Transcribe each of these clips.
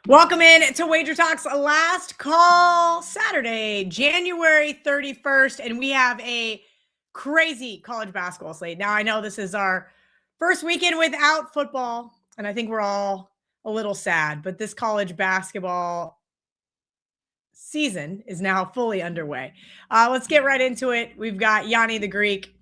Welcome in to WagerTalk's last call Saturday, January 31st, and we have a crazy college basketball slate. Now, I know this is our first weekend without football, and I think we're all a little sad, but this college basketball season is now fully underway. Let's get right into it. We've got Gianni the Greek,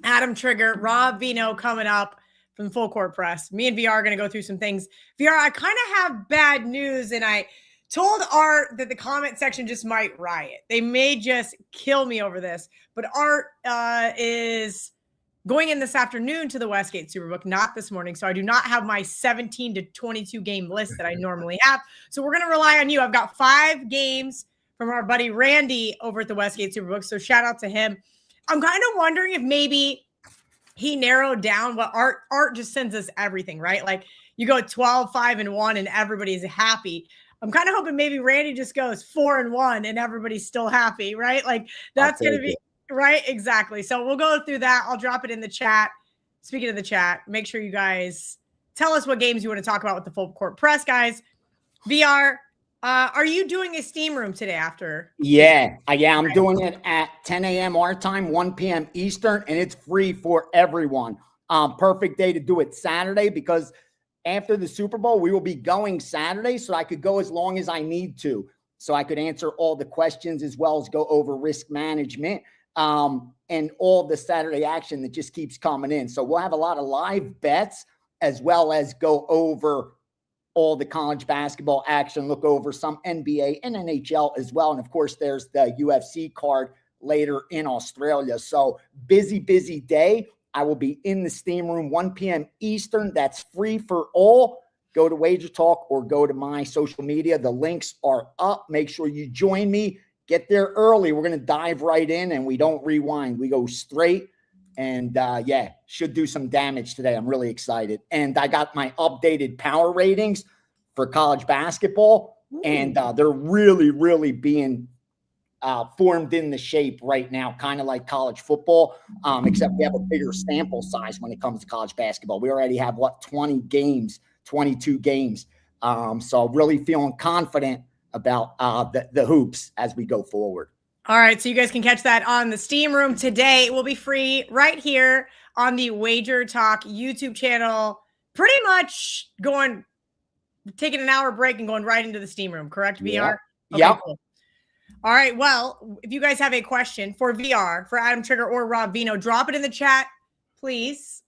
Adam Trigger, Rob Veno coming up from Full Court Press. Me and VR are going to go through some things. VR, I kind of have bad news, and I told Art that the comment section just might riot. They may just kill me over this, but Art is going in this afternoon to the Westgate Superbook, not this morning, so I do not have my 17 to 22 game list that I normally have. So we're going to rely on you. I've got 5 games from our buddy Randy over at the Westgate Superbook, so shout out to him. I'm kind of wondering if maybe he narrowed down what Art just sends us everything, right? Like you go 12, 5, and 1 and everybody's happy. I'm kind of hoping maybe Randy just goes 4 and 1 and everybody's still happy, right? Like that's going to be right. Exactly. So we'll go through that. I'll drop it in the chat. Speaking of the chat, make sure you guys tell us what games you want to talk about with the Full Court Press, guys. VR, are you doing a steam room today after? Yeah, I'm doing it at 10 a.m. our time, 1 p.m. Eastern, and it's free for everyone. Perfect day to do it Saturday because after the Super Bowl, we will be going Saturday, so I could go as long as I need to. So I could answer all the questions as well as go over risk management and all the Saturday action that just keeps coming in. So we'll have a lot of live bets as well as go over all the college basketball action, look over some NBA and NHL as well. And of course, there's the UFC card later in Australia. So busy day. I will be in the steam room, 1 p.m. Eastern. That's free for all. Go to WagerTalk or go to my social media. The links are up. Make sure you join me. Get there early. We're going to dive right in and we don't rewind. We go straight. And should do some damage today. I'm really excited. And I got my updated power ratings for college basketball. And they're really being formed in the shape right now, kind of like college football, except we have a bigger sample size when it comes to college basketball. We already have, 20 games, 22 games. So really feeling confident about the hoops as we go forward. All right, so you guys can catch that on the Steam Room today. It will be free right here on the WagerTalk YouTube channel. Pretty much taking an hour break and going right into the Steam Room, correct, VR? Yep. Cool. All right, well, if you guys have a question for VR, for Adam Trigger or Rob Veno, drop it in the chat, please.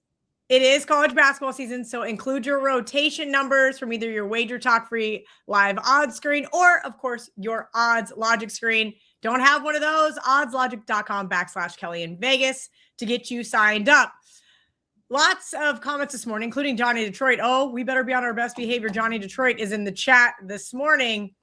It is college basketball season, so include your rotation numbers from either your WagerTalk free live odds screen or, of course, your odds logic screen. Don't have one of those, oddslogic.com/Kelly in Vegas to get you signed up. Lots of comments this morning, including Johnny Detroit. Oh, we better be on our best behavior. Johnny Detroit is in the chat this morning.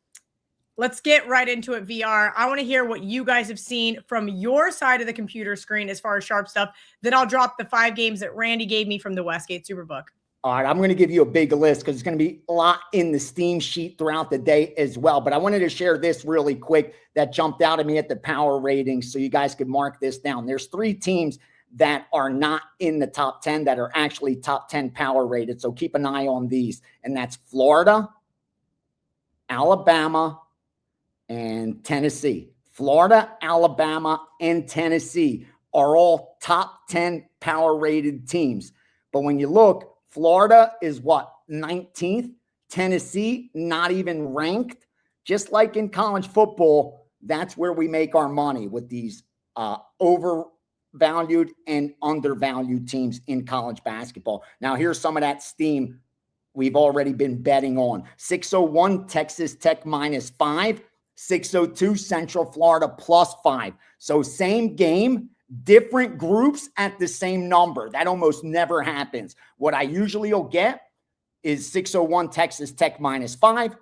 Let's get right into it, VR. I want to hear what you guys have seen from your side of the computer screen as far as sharp stuff. Then I'll drop the 5 games that Randy gave me from the Westgate Superbook. All right, I'm going to give you a big list because it's going to be a lot in the Steam sheet throughout the day as well. But I wanted to share this really quick that jumped out at me at the power ratings so you guys could mark this down. There's 3 teams that are not in the top 10 that are actually top 10 power rated. So keep an eye on these. And that's Florida, Alabama, and Tennessee. Florida, Alabama, and Tennessee are all top 10 power rated teams. But when you look, Florida is 19th. Tennessee, not even ranked. Just like in college football, that's where we make our money with these overvalued and undervalued teams in college basketball. Now, here's some of that steam we've already been betting on. 601, Texas Tech -5. 602, Central Florida +5. So same game, different groups at the same number. That almost never happens. What I usually will get is 601 Texas Tech -5.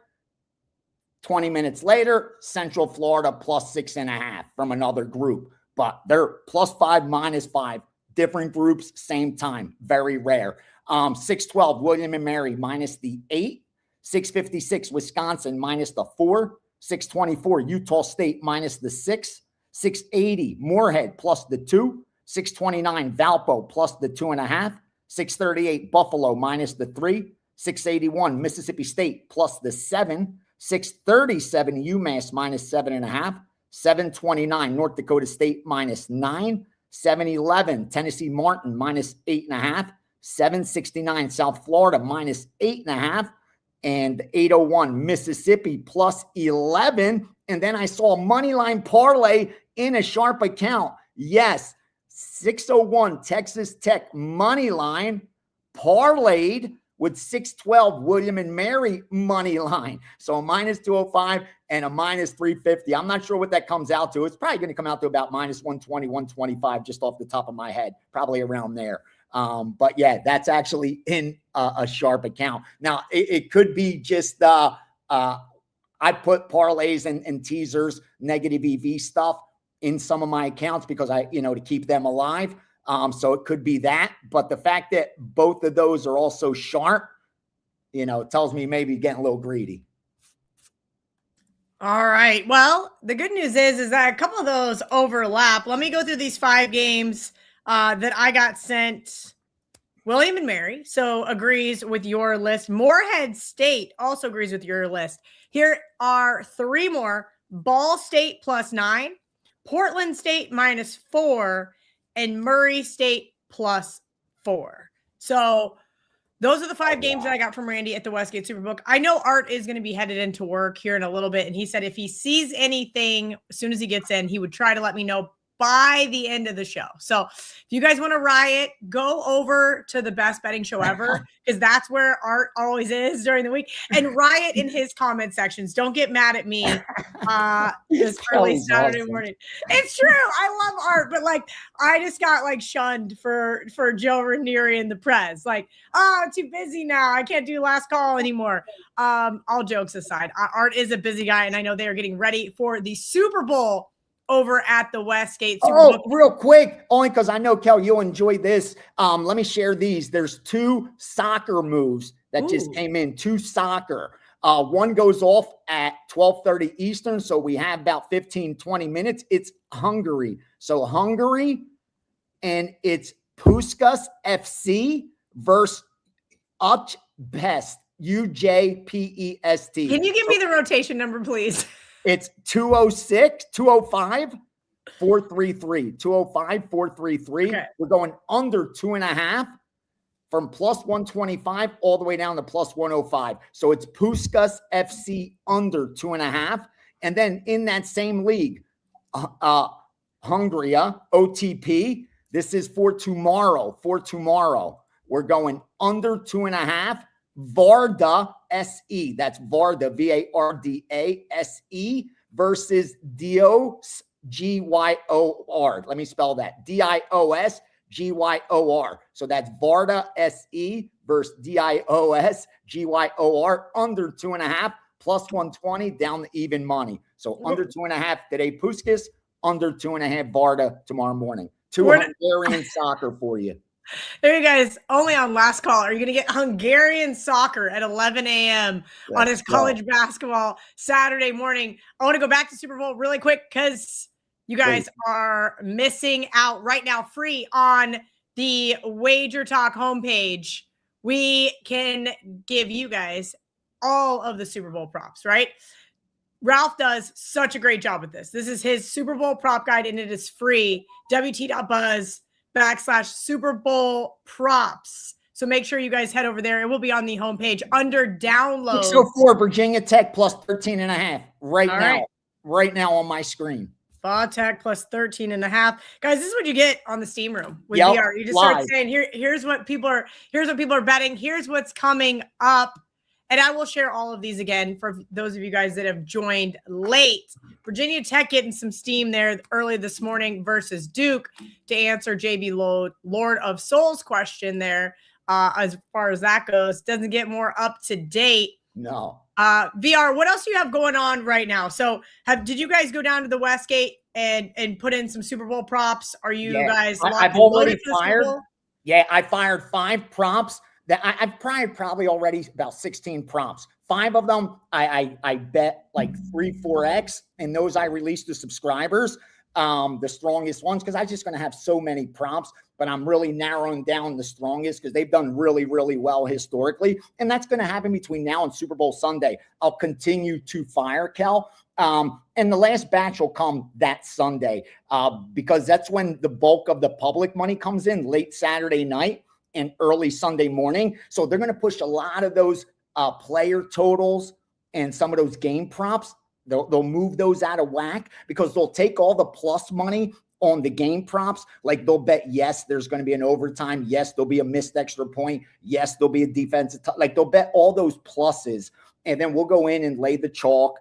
20 minutes later, Central Florida +6.5 from another group. But they're +5, -5, different groups, same time. Very rare. 612, William and Mary -8. 656, Wisconsin -4. 624, Utah State -6. 680, Moorhead +2. 629, Valpo +2.5. 638, Buffalo -3. 681 Mississippi State plus the 7, 637 UMass minus 7.5, 729 North Dakota State minus 9, 711 Tennessee Martin minus 8.5, 769 South Florida minus 8.5, and 801 Mississippi plus 11. And then I saw a money line parlay in a sharp account. Yes, 601 Texas Tech money line parlayed with 612 William and Mary money line. So a minus 205 and a minus 350. I'm not sure what that comes out to. It's probably going to come out to about minus 120, 125, just off the top of my head, probably around there. But yeah, that's actually in a sharp account. Now it could be just, I put parlays and teasers, negative EV stuff in some of my accounts because to keep them alive. So it could be that, but the fact that both of those are also sharp, it tells me maybe getting a little greedy. All right. Well, the good news is that a couple of those overlap. Let me go through these 5 games that I got sent. William and Mary, so agrees with your list. Morehead State also agrees with your list. Here are 3 more. Ball State plus 9, Portland State minus 4, and Murray State plus 4. So those are the 5 games that I got from Randy at the Westgate Superbook. I know Art is going to be headed into work here in a little bit, and he said if he sees anything as soon as he gets in, he would try to let me know by the end of the show. So if you guys want to riot, go over to the best betting show ever, because that's where Art always is during the week, and riot in his comment sections. Don't get mad at me this early Saturday morning. It's true. I love Art, but I just got shunned for Joe Ranieri and the press. I'm too busy now. I can't do last call anymore. All jokes aside, Art is a busy guy, and I know they are getting ready for the Super Bowl over at the Westgate Superbook. Real quick, only because I know, Kel, you'll enjoy this. Let me share these. There's 2 soccer moves that just came in, 2 soccer. One goes off at 12:30 Eastern, so we have about 15, 20 minutes. It's Hungary. So Hungary, and it's Puskas FC versus Ujpest, UJPEST. Can you give me the rotation number, please? It's 205, 433. 205, 433. Okay. We're going under 2.5 from plus 125 all the way down to plus 105. So it's Puskas FC under 2.5. And then in that same league, Hungary, OTP. This is for tomorrow. We're going under 2.5. Varda SE, that's Varda, Varda SE versus Dios GYOR. Let me spell that. DIOS GYOR. So that's Varda SE versus DIOS GYOR under 2.5 plus 120 down to even money. So under 2.5 today, Puskas, under 2.5 Varda tomorrow morning. 2 Hungarian soccer for you. There you guys, only on last call. Are you going to get Hungarian soccer at 11 a.m. on his college basketball Saturday morning? I want to go back to Super Bowl really quick because you guys are missing out right now free on the WagerTalk homepage. We can give you guys all of the Super Bowl props, right? Ralph does such a great job with this. This is his Super Bowl prop guide, and it is free. WT.buzz/Super Bowl props. So make sure you guys head over there. It will be on the homepage under download. 604 Virginia Tech plus 13.5 right now on my screen. Tech plus 13.5. Guys, this is what you get on the Steam Room with VR. You just start saying, here's what people are betting. Here's what's coming up. And I will share all of these again for those of you guys that have joined late. Virginia Tech getting some steam there early this morning versus Duke to answer JB Lord of Souls question there. As far as that goes, doesn't get more up to date. No. VR, what else do you have going on right now? So did you guys go down to the Westgate and put in some Super Bowl props? Are you guys I've already fired. Yeah, I fired 5 props. That I've probably already about 16 prompts. 5 of them I bet like 3-4x, and those I released to subscribers. the strongest ones because I'm just going to have so many prompts, but I'm really narrowing down the strongest because they've done really, really well historically. And that's going to happen between now and Super Bowl Sunday. I'll continue to fire, Kel. And the last batch will come that Sunday because that's when the bulk of the public money comes in late Saturday night and early Sunday morning. So they're going to push a lot of those player totals and some of those game props. They'll move those out of whack because they'll take all the plus money on the game props. Like they'll bet, yes, there's going to be an overtime. Yes, there'll be a missed extra point. Yes, there'll be a defensive. Like they'll bet all those pluses. And then we'll go in and lay the chalk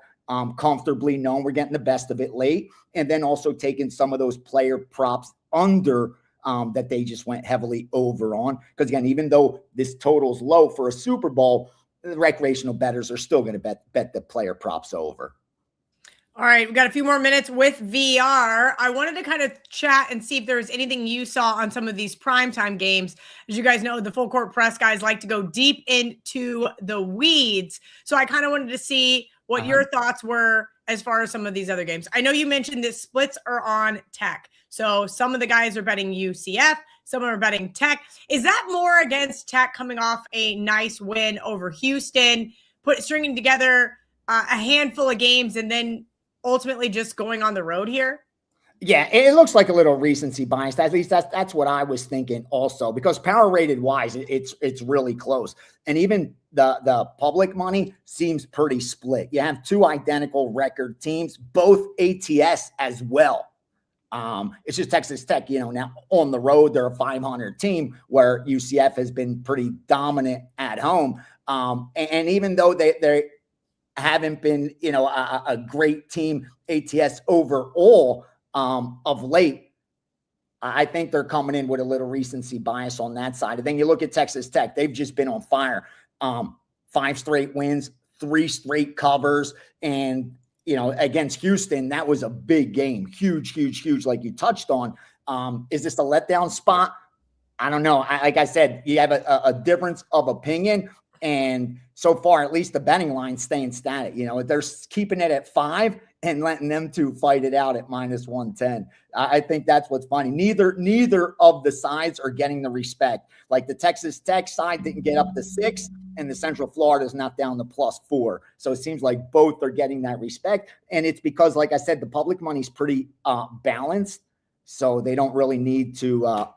comfortably knowing we're getting the best of it late. And then also taking some of those player props under that they just went heavily over on. Because again, even though this total's low for a Super Bowl, the recreational bettors are still going to bet the player props over. All right, we've got a few more minutes with VR. I wanted to kind of chat and see if there was anything you saw on some of these primetime games. As you guys know, the full court press guys like to go deep into the weeds. So I kind of wanted to see what your thoughts were as far as some of these other games. I know you mentioned that splits are on Tech. So some of the guys are betting UCF, some are betting Tech. Is that more against Tech coming off a nice win over Houston, stringing together a handful of games and then ultimately just going on the road here? Yeah, it looks like a little recency bias. At least that's what I was thinking also, because power rated wise, it's really close. And even the public money seems pretty split. You have two identical record teams, both ATS as well. It's just Texas Tech, now on the road, they're a 500 team where UCF has been pretty dominant at home. And even though they haven't been, a great team ATS overall of late, I think they're coming in with a little recency bias on that side. And then you look at Texas Tech, they've just been on fire. 5 straight wins, 3 straight covers. And, against Houston, that was a big game. Huge, huge, huge, like you touched on. Is this a letdown spot? I don't know. Like I said, you have a difference of opinion. And so far, at least the betting line's staying static. They're keeping it at 5 and letting them two fight it out at -110. I think that's what's funny. Neither of the sides are getting the respect. Like the Texas Tech side didn't get up to 6, and the Central Florida's not down to +4. So it seems like both are getting that respect. And it's because, like I said, the public money's pretty balanced. So they don't really need to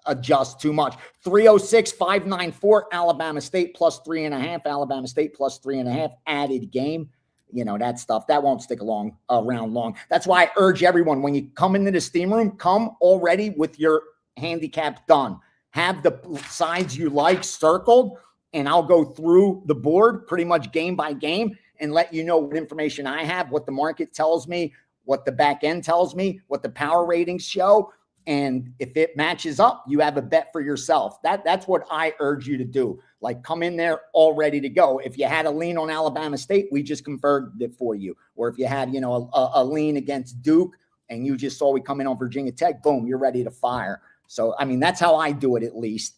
adjust too much. 306, 594, Alabama State +3.5, Alabama State +3.5 added game. That stuff that won't stick around long. That's why I urge everyone, when you come into the steam room, come already with your handicap done. Have the sides you like circled, and I'll go through the board pretty much game by game and let you know what information I have, what the market tells me, what the back end tells me, what the power ratings show. And if it matches up, you have a bet for yourself. That's what I urge you to do. Like, come in there all ready to go. If you had a lean on Alabama State, we just confirmed it for you. Or if you had, a lean against Duke and you just saw we come in on Virginia Tech, boom, you're ready to fire. So, that's how I do it, at least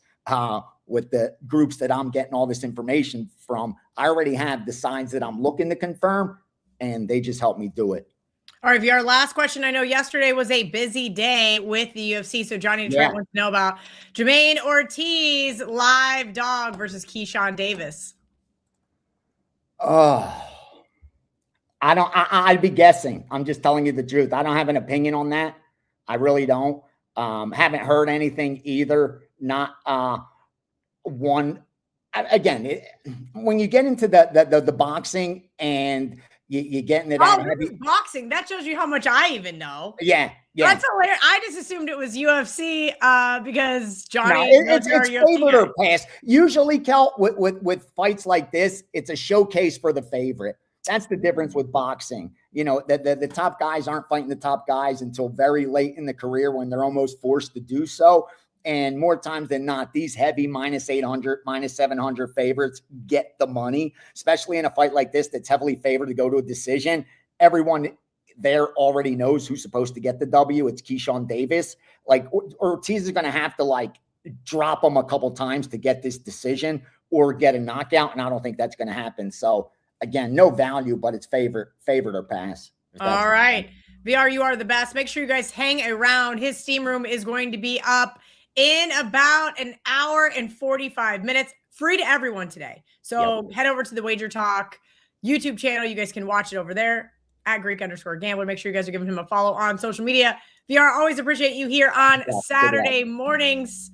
with the groups that I'm getting all this information from. I already have the signs that I'm looking to confirm, and they just help me do it. All right, VR, last question. I know yesterday was a busy day with the UFC, so Johnny and Trent wants to know about Jermaine Ortiz live dog versus Keyshawn Davis. Oh, I'd be guessing. I'm just telling you the truth. I don't have an opinion on that. I really don't. Haven't heard anything either. Not one. Again, when you get into the boxing and you get into that heavy boxing, that shows you how much I even know. Yeah. That's hilarious. I just assumed it was UFC because Johnny. It's favorite or pass. Usually, Kel, with fights like this, it's a showcase for the favorite. That's the difference with boxing. The top guys aren't fighting the top guys until very late in the career when they're almost forced to do so. And more times than not, these heavy -800, -700 favorites get the money, especially in a fight like this that's heavily favored to go to a decision. Everyone there already knows who's supposed to get the W. It's Keyshawn Davis. Like, Ortiz is going to have to drop him a couple times to get this decision or get a knockout, and I don't think that's going to happen. So again, no value, but it's favorite or pass. All right. VR, you are the best. Make sure you guys hang around. His steam room is going to be up in about an hour and 45 minutes. Free to everyone today. So head over to the WagerTalk YouTube channel. You guys can watch it over there at Greek_Gambler. Make sure you guys are giving him a follow on social media. VR, always appreciate you here on Saturday mornings.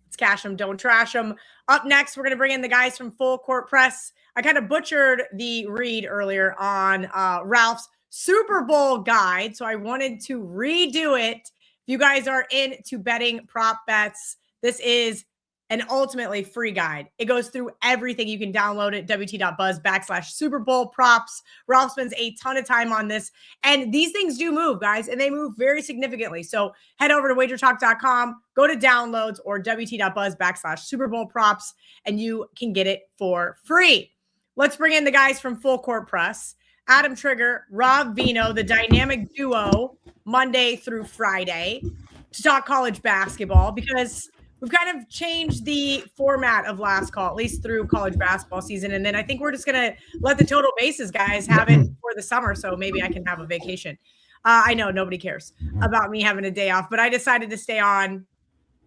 Let's cash them, don't trash them. Up next, we're going to bring in the guys from Full Court Press. I kind of butchered the read earlier on Ralph's Super Bowl guide, so I wanted to redo it. If you guys are into betting prop bets, this is an ultimately free guide. It goes through everything. You can download it, wt.buzz/Super Bowl props. Ralph spends a ton of time on this, and these things do move, guys, and they move very significantly. So head over to wagertalk.com, go to downloads or wt.buzz/Super Bowl props, and you can get it for free. Let's bring in the guys from Full Court Press. Adam Trigger, Rob Veno, the dynamic duo, Monday through Friday, to talk college basketball, because we've kind of changed the format of last call, at least through college basketball season. And then I think we're just going to let the total bases guys have it for the summer, so maybe I can have a vacation. I know nobody cares about me having a day off, but I decided to stay on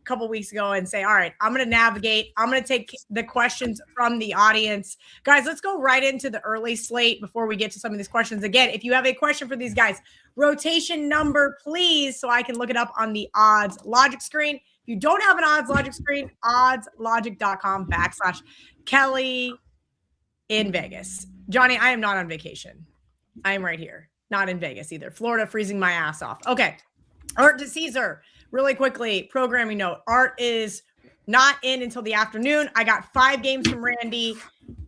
a couple weeks ago and say, all right, I'm going to navigate. I'm going to take the questions from the audience. Guys, let's go right into the early slate before we get to some of these questions. Again, if you have a question for these guys, rotation number, please, so I can look it up on the odds logic screen. If you don't have an odds logic screen, oddslogic.com/Kelly in Vegas. Johnny, I am not on vacation. I am right here. Not in Vegas either. Florida, freezing my ass off. Okay. Art to Caesar. Really quickly, programming note. Art is not in until the afternoon. I got 5 games from Randy,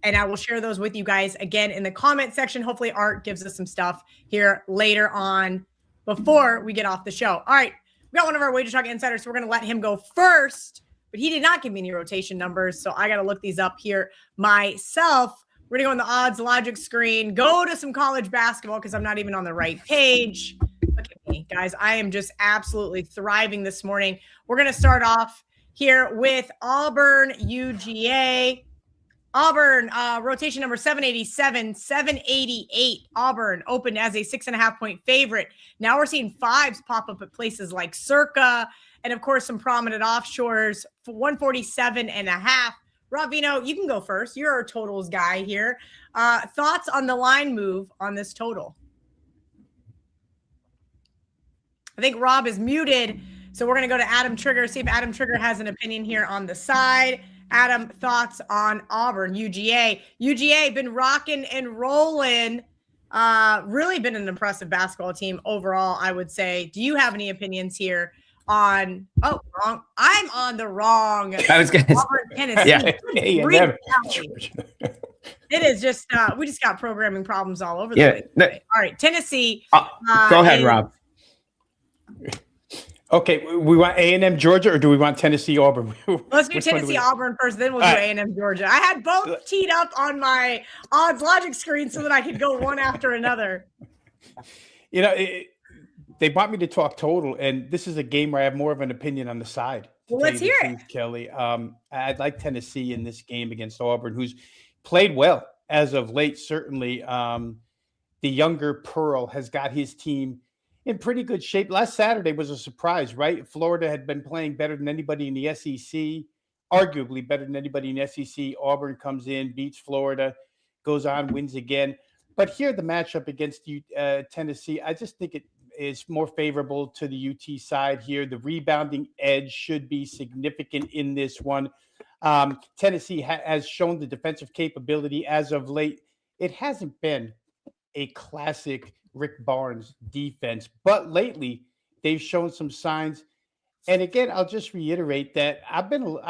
and I will share those with you guys again in the comment section. Hopefully Art gives us some stuff here later on before we get off the show. All right. We got one of our WagerTalk insiders, so we're going to let him go first, but he did not give me any rotation numbers, so I got to look these up here myself. We're going to go on the odds logic screen, go to some college basketball because I'm not even on the right page. Look at me, guys. I am just absolutely thriving this morning. We're going to start off here with Auburn UGA. Auburn, rotation number 787, 788. Auburn opened as a 6.5-point favorite. Now we're seeing 5s pop up at places like Circa and, of course, some prominent offshores for 147.5. Rob Veno, you can go first. You're our totals guy here. Thoughts on the line move on this total? I think Rob is muted, so we're going to go to Adam Trigger, see if Adam Trigger has an opinion here on the side. Adam, thoughts on Auburn, UGA? UGA been rocking and rolling. Really been an impressive basketball team overall, I would say. Do you have any opinions here on – oh, wrong. I'm on the wrong – I was going to Auburn, Tennessee. Yeah. It is just we just got programming problems all over the place. No. All right, Tennessee. Go ahead, Rob. Okay, we want A&M Georgia, or do we want Tennessee Auburn? Let's do Tennessee Auburn first, then we'll do A&M Georgia. I had both teed up on my odds logic screen so that I could go one after another. You know, they want me to talk total, and this is a game where I have more of an opinion on the side. Well, let's hear it, Kelly. I'd like Tennessee in this game against Auburn, who's played well as of late. Certainly, the younger Pearl has got his team in pretty good shape. Last Saturday was a surprise, right? Florida had been playing better than anybody in the SEC, arguably better than anybody in the SEC. Auburn comes in, beats Florida, goes on, wins again. But here, the matchup against Tennessee, I just think it is more favorable to the UT side here. The rebounding edge should be significant in this one. Tennessee has shown the defensive capability as of late. It hasn't been a classic Rick Barnes defense, but lately they've shown some signs. And again, I'll just reiterate that I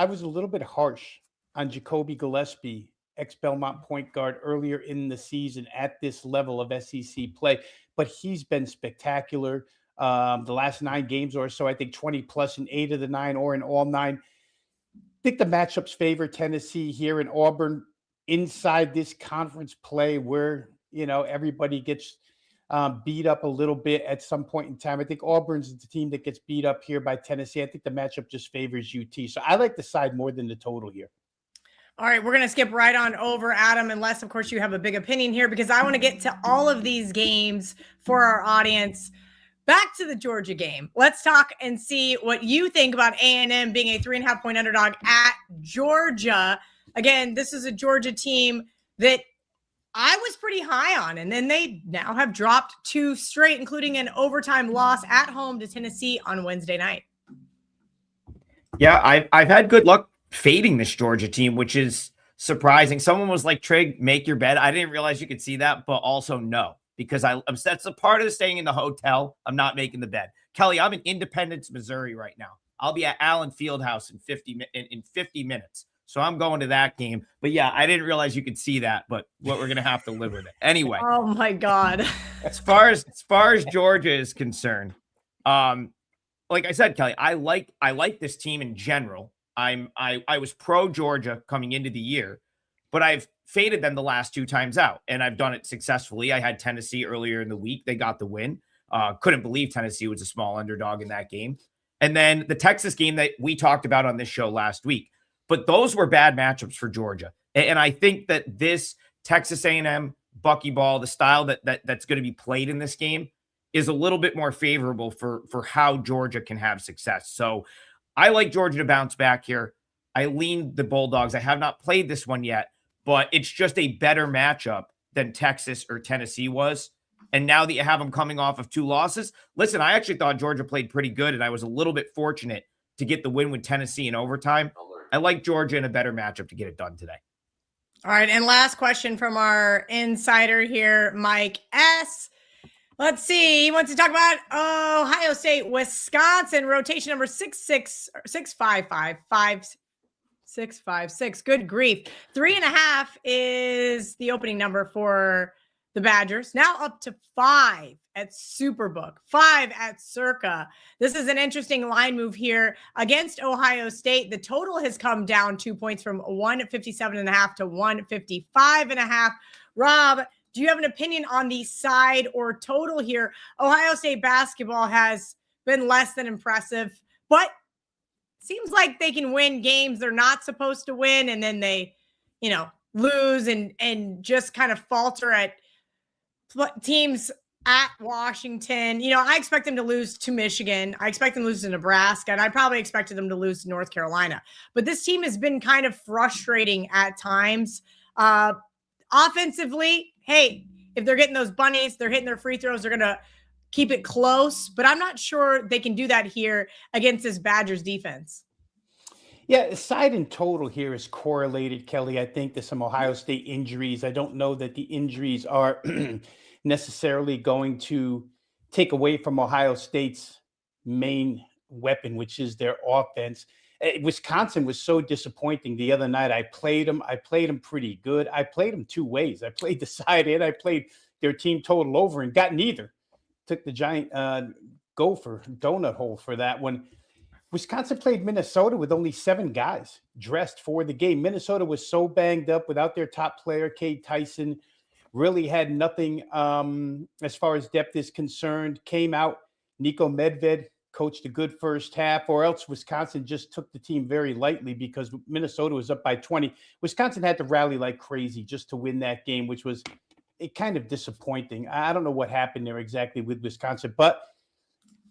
was a little bit harsh on Jacoby Gillespie, ex-Belmont point guard, earlier in the season at this level of SEC play, but he's been spectacular. The last 9 games or so, I think 20 plus in 8 of the 9 or in all 9. I think the matchups favor Tennessee here in Auburn inside this conference play where, you know, everybody gets beat up a little bit at some point in time. I think Auburn's the team that gets beat up here by Tennessee. I think the matchup just favors UT. So I like the side more than the total here. All right, we're going to skip right on over, Adam, unless, of course, you have a big opinion here, because I want to get to all of these games for our audience. back to the Georgia game. Let's talk and see what you think about A&M being a 3.5-point underdog at Georgia. Again, this is a Georgia team that I was pretty high on, and then they now have dropped 2 straight, including an overtime loss at home to Tennessee on Wednesday night. Yeah, I've had good luck fading this Georgia team, which is surprising. Someone was like, Trig, make your bed. I didn't realize you could see that, but also no, because that's a part of staying in the hotel. I'm not making the bed. Kelly, I'm in Independence, Missouri right now. I'll be at Allen Fieldhouse in 50 minutes. So I'm going to that game. But yeah, I didn't realize you could see that, but we're going to have to live with it. Anyway. Oh my God. as far as Georgia is concerned, like I said, Kelly, I like this team in general. I was pro Georgia coming into the year, but I've faded them the last 2 times out, and I've done it successfully. I had Tennessee earlier in the week. They got the win. Couldn't believe Tennessee was a small underdog in that game. And then the Texas game that we talked about on this show last week. But those were bad matchups for Georgia. And I think that this Texas A&M buckyball, the style that's going to be played in this game, is a little bit more favorable for how Georgia can have success. So I like Georgia to bounce back here. I lean the Bulldogs. I have not played this one yet, but it's just a better matchup than Texas or Tennessee was. And now that you have them coming off of 2 losses, listen, I actually thought Georgia played pretty good, and I was a little bit fortunate to get the win with Tennessee in overtime. I like Georgia in a better matchup to get it done today. All right, and last question from our insider here, Mike S. Let's see. He wants to talk about Ohio State, Wisconsin, rotation number 656. Good grief. 3.5 is the opening number for the Badgers. Now up to 5 at Superbook, 5 at Circa. This is an interesting line move here against Ohio State. The total has come down 2 points from 157.5 to 155.5. Rob, do you have an opinion on the side or total here? Ohio State basketball has been less than impressive, but seems like they can win games they're not supposed to win, and then they, lose and just kind of falter at teams at Washington. I expect them to lose to Michigan. I expect them to lose to Nebraska, and I probably expected them to lose to North Carolina. But this team has been kind of frustrating at times. Offensively, hey, if they're getting those bunnies, they're hitting their free throws, they're going to keep it close. But I'm not sure they can do that here against this Badgers defense. Yeah, side and total here is correlated, Kelly, I think, to some Ohio State injuries. I don't know that the injuries are necessarily going to take away from Ohio State's main weapon, which is their offense. Wisconsin was so disappointing the other night. I played them pretty good. I played them 2 ways. I played the side and I played their team total over and got neither. Took the giant gopher donut hole for that one. Wisconsin played Minnesota with only 7 guys dressed for the game. Minnesota was so banged up without their top player, Cade Tyson. Really had nothing as far as depth is concerned. Came out, Nico Medved coached a good first half, or else Wisconsin just took the team very lightly because Minnesota was up by 20. Wisconsin had to rally like crazy just to win that game, which was kind of disappointing. I don't know what happened there exactly with Wisconsin, but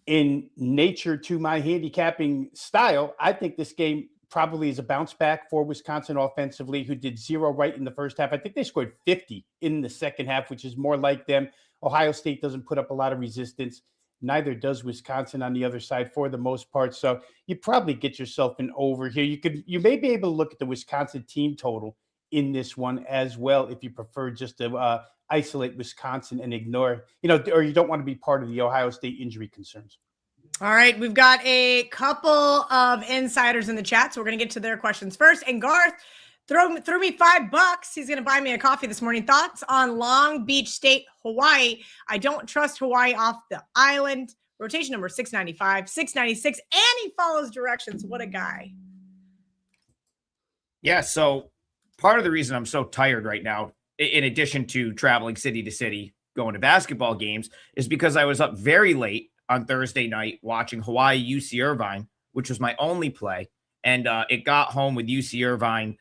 in nature to my handicapping style, I think this game probably is a bounce back for Wisconsin offensively, who did 0 right in the first half. I think they scored 50 in the second half, which is more like them. Ohio State doesn't put up a lot of resistance. Neither does Wisconsin on the other side for the most part. So you probably get yourself an over here. You may be able to look at the Wisconsin team total in this one as well, if you prefer just to isolate Wisconsin and ignore, or you don't want to be part of the Ohio State injury concerns. All right, we've got a couple of insiders in the chat, so we're going to get to their questions first. And Garth threw me $5. He's going to buy me a coffee this morning. Thoughts on Long Beach State, Hawaii? I don't trust Hawaii off the island. Rotation number 695, 696, and he follows directions. What a guy. Yeah, so part of the reason I'm so tired right now, in addition to traveling city to city, going to basketball games, is because I was up very late on Thursday night watching Hawaii UC Irvine, which was my only play. And it got home with UC Irvine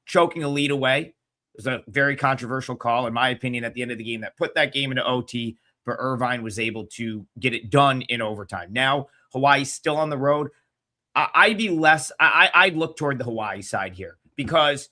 choking a lead away. It was a very controversial call, in my opinion, at the end of the game that put that game into OT. but Irvine was able to get it done in overtime. Now Hawaii's still on the road. I'd look toward the Hawaii side here, because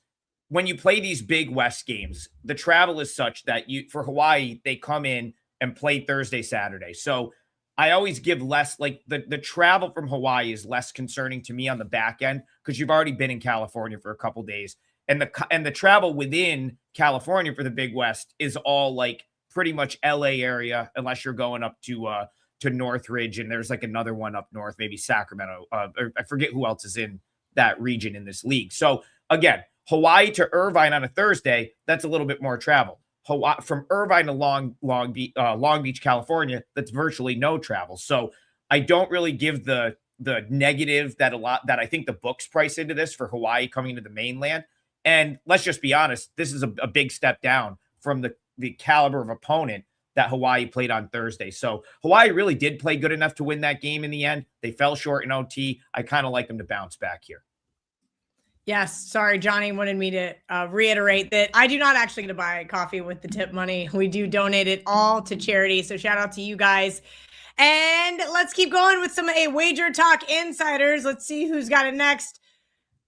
when you play these big West games, the travel is such that for Hawaii, they come in and play Thursday, Saturday. So I always give less, like the travel from Hawaii is less concerning to me on the back end, because you've already been in California for a couple days, and the travel within California for the Big West is all like pretty much LA area, unless you're going up to Northridge, and there's like another one up north, maybe Sacramento. Or I forget who else is in that region in this league. So again, Hawaii to Irvine on a Thursday, that's a little bit more travel. Hawaii from Irvine to Long Beach, California, that's virtually no travel. So I don't really give the negative that I think the books price into this for Hawaii coming to the mainland. And let's just be honest, this is a big step down from the caliber of opponent that Hawaii played on Thursday. So Hawaii really did play good enough to win that game in the end. They fell short in OT. I kind of like them to bounce back here. Yes. Sorry, Johnny wanted me to reiterate that I do not actually get to buy coffee with the tip money. We do donate it all to charity. So shout out to you guys. And let's keep going with some WagerTalk insiders. Let's see who's got it next.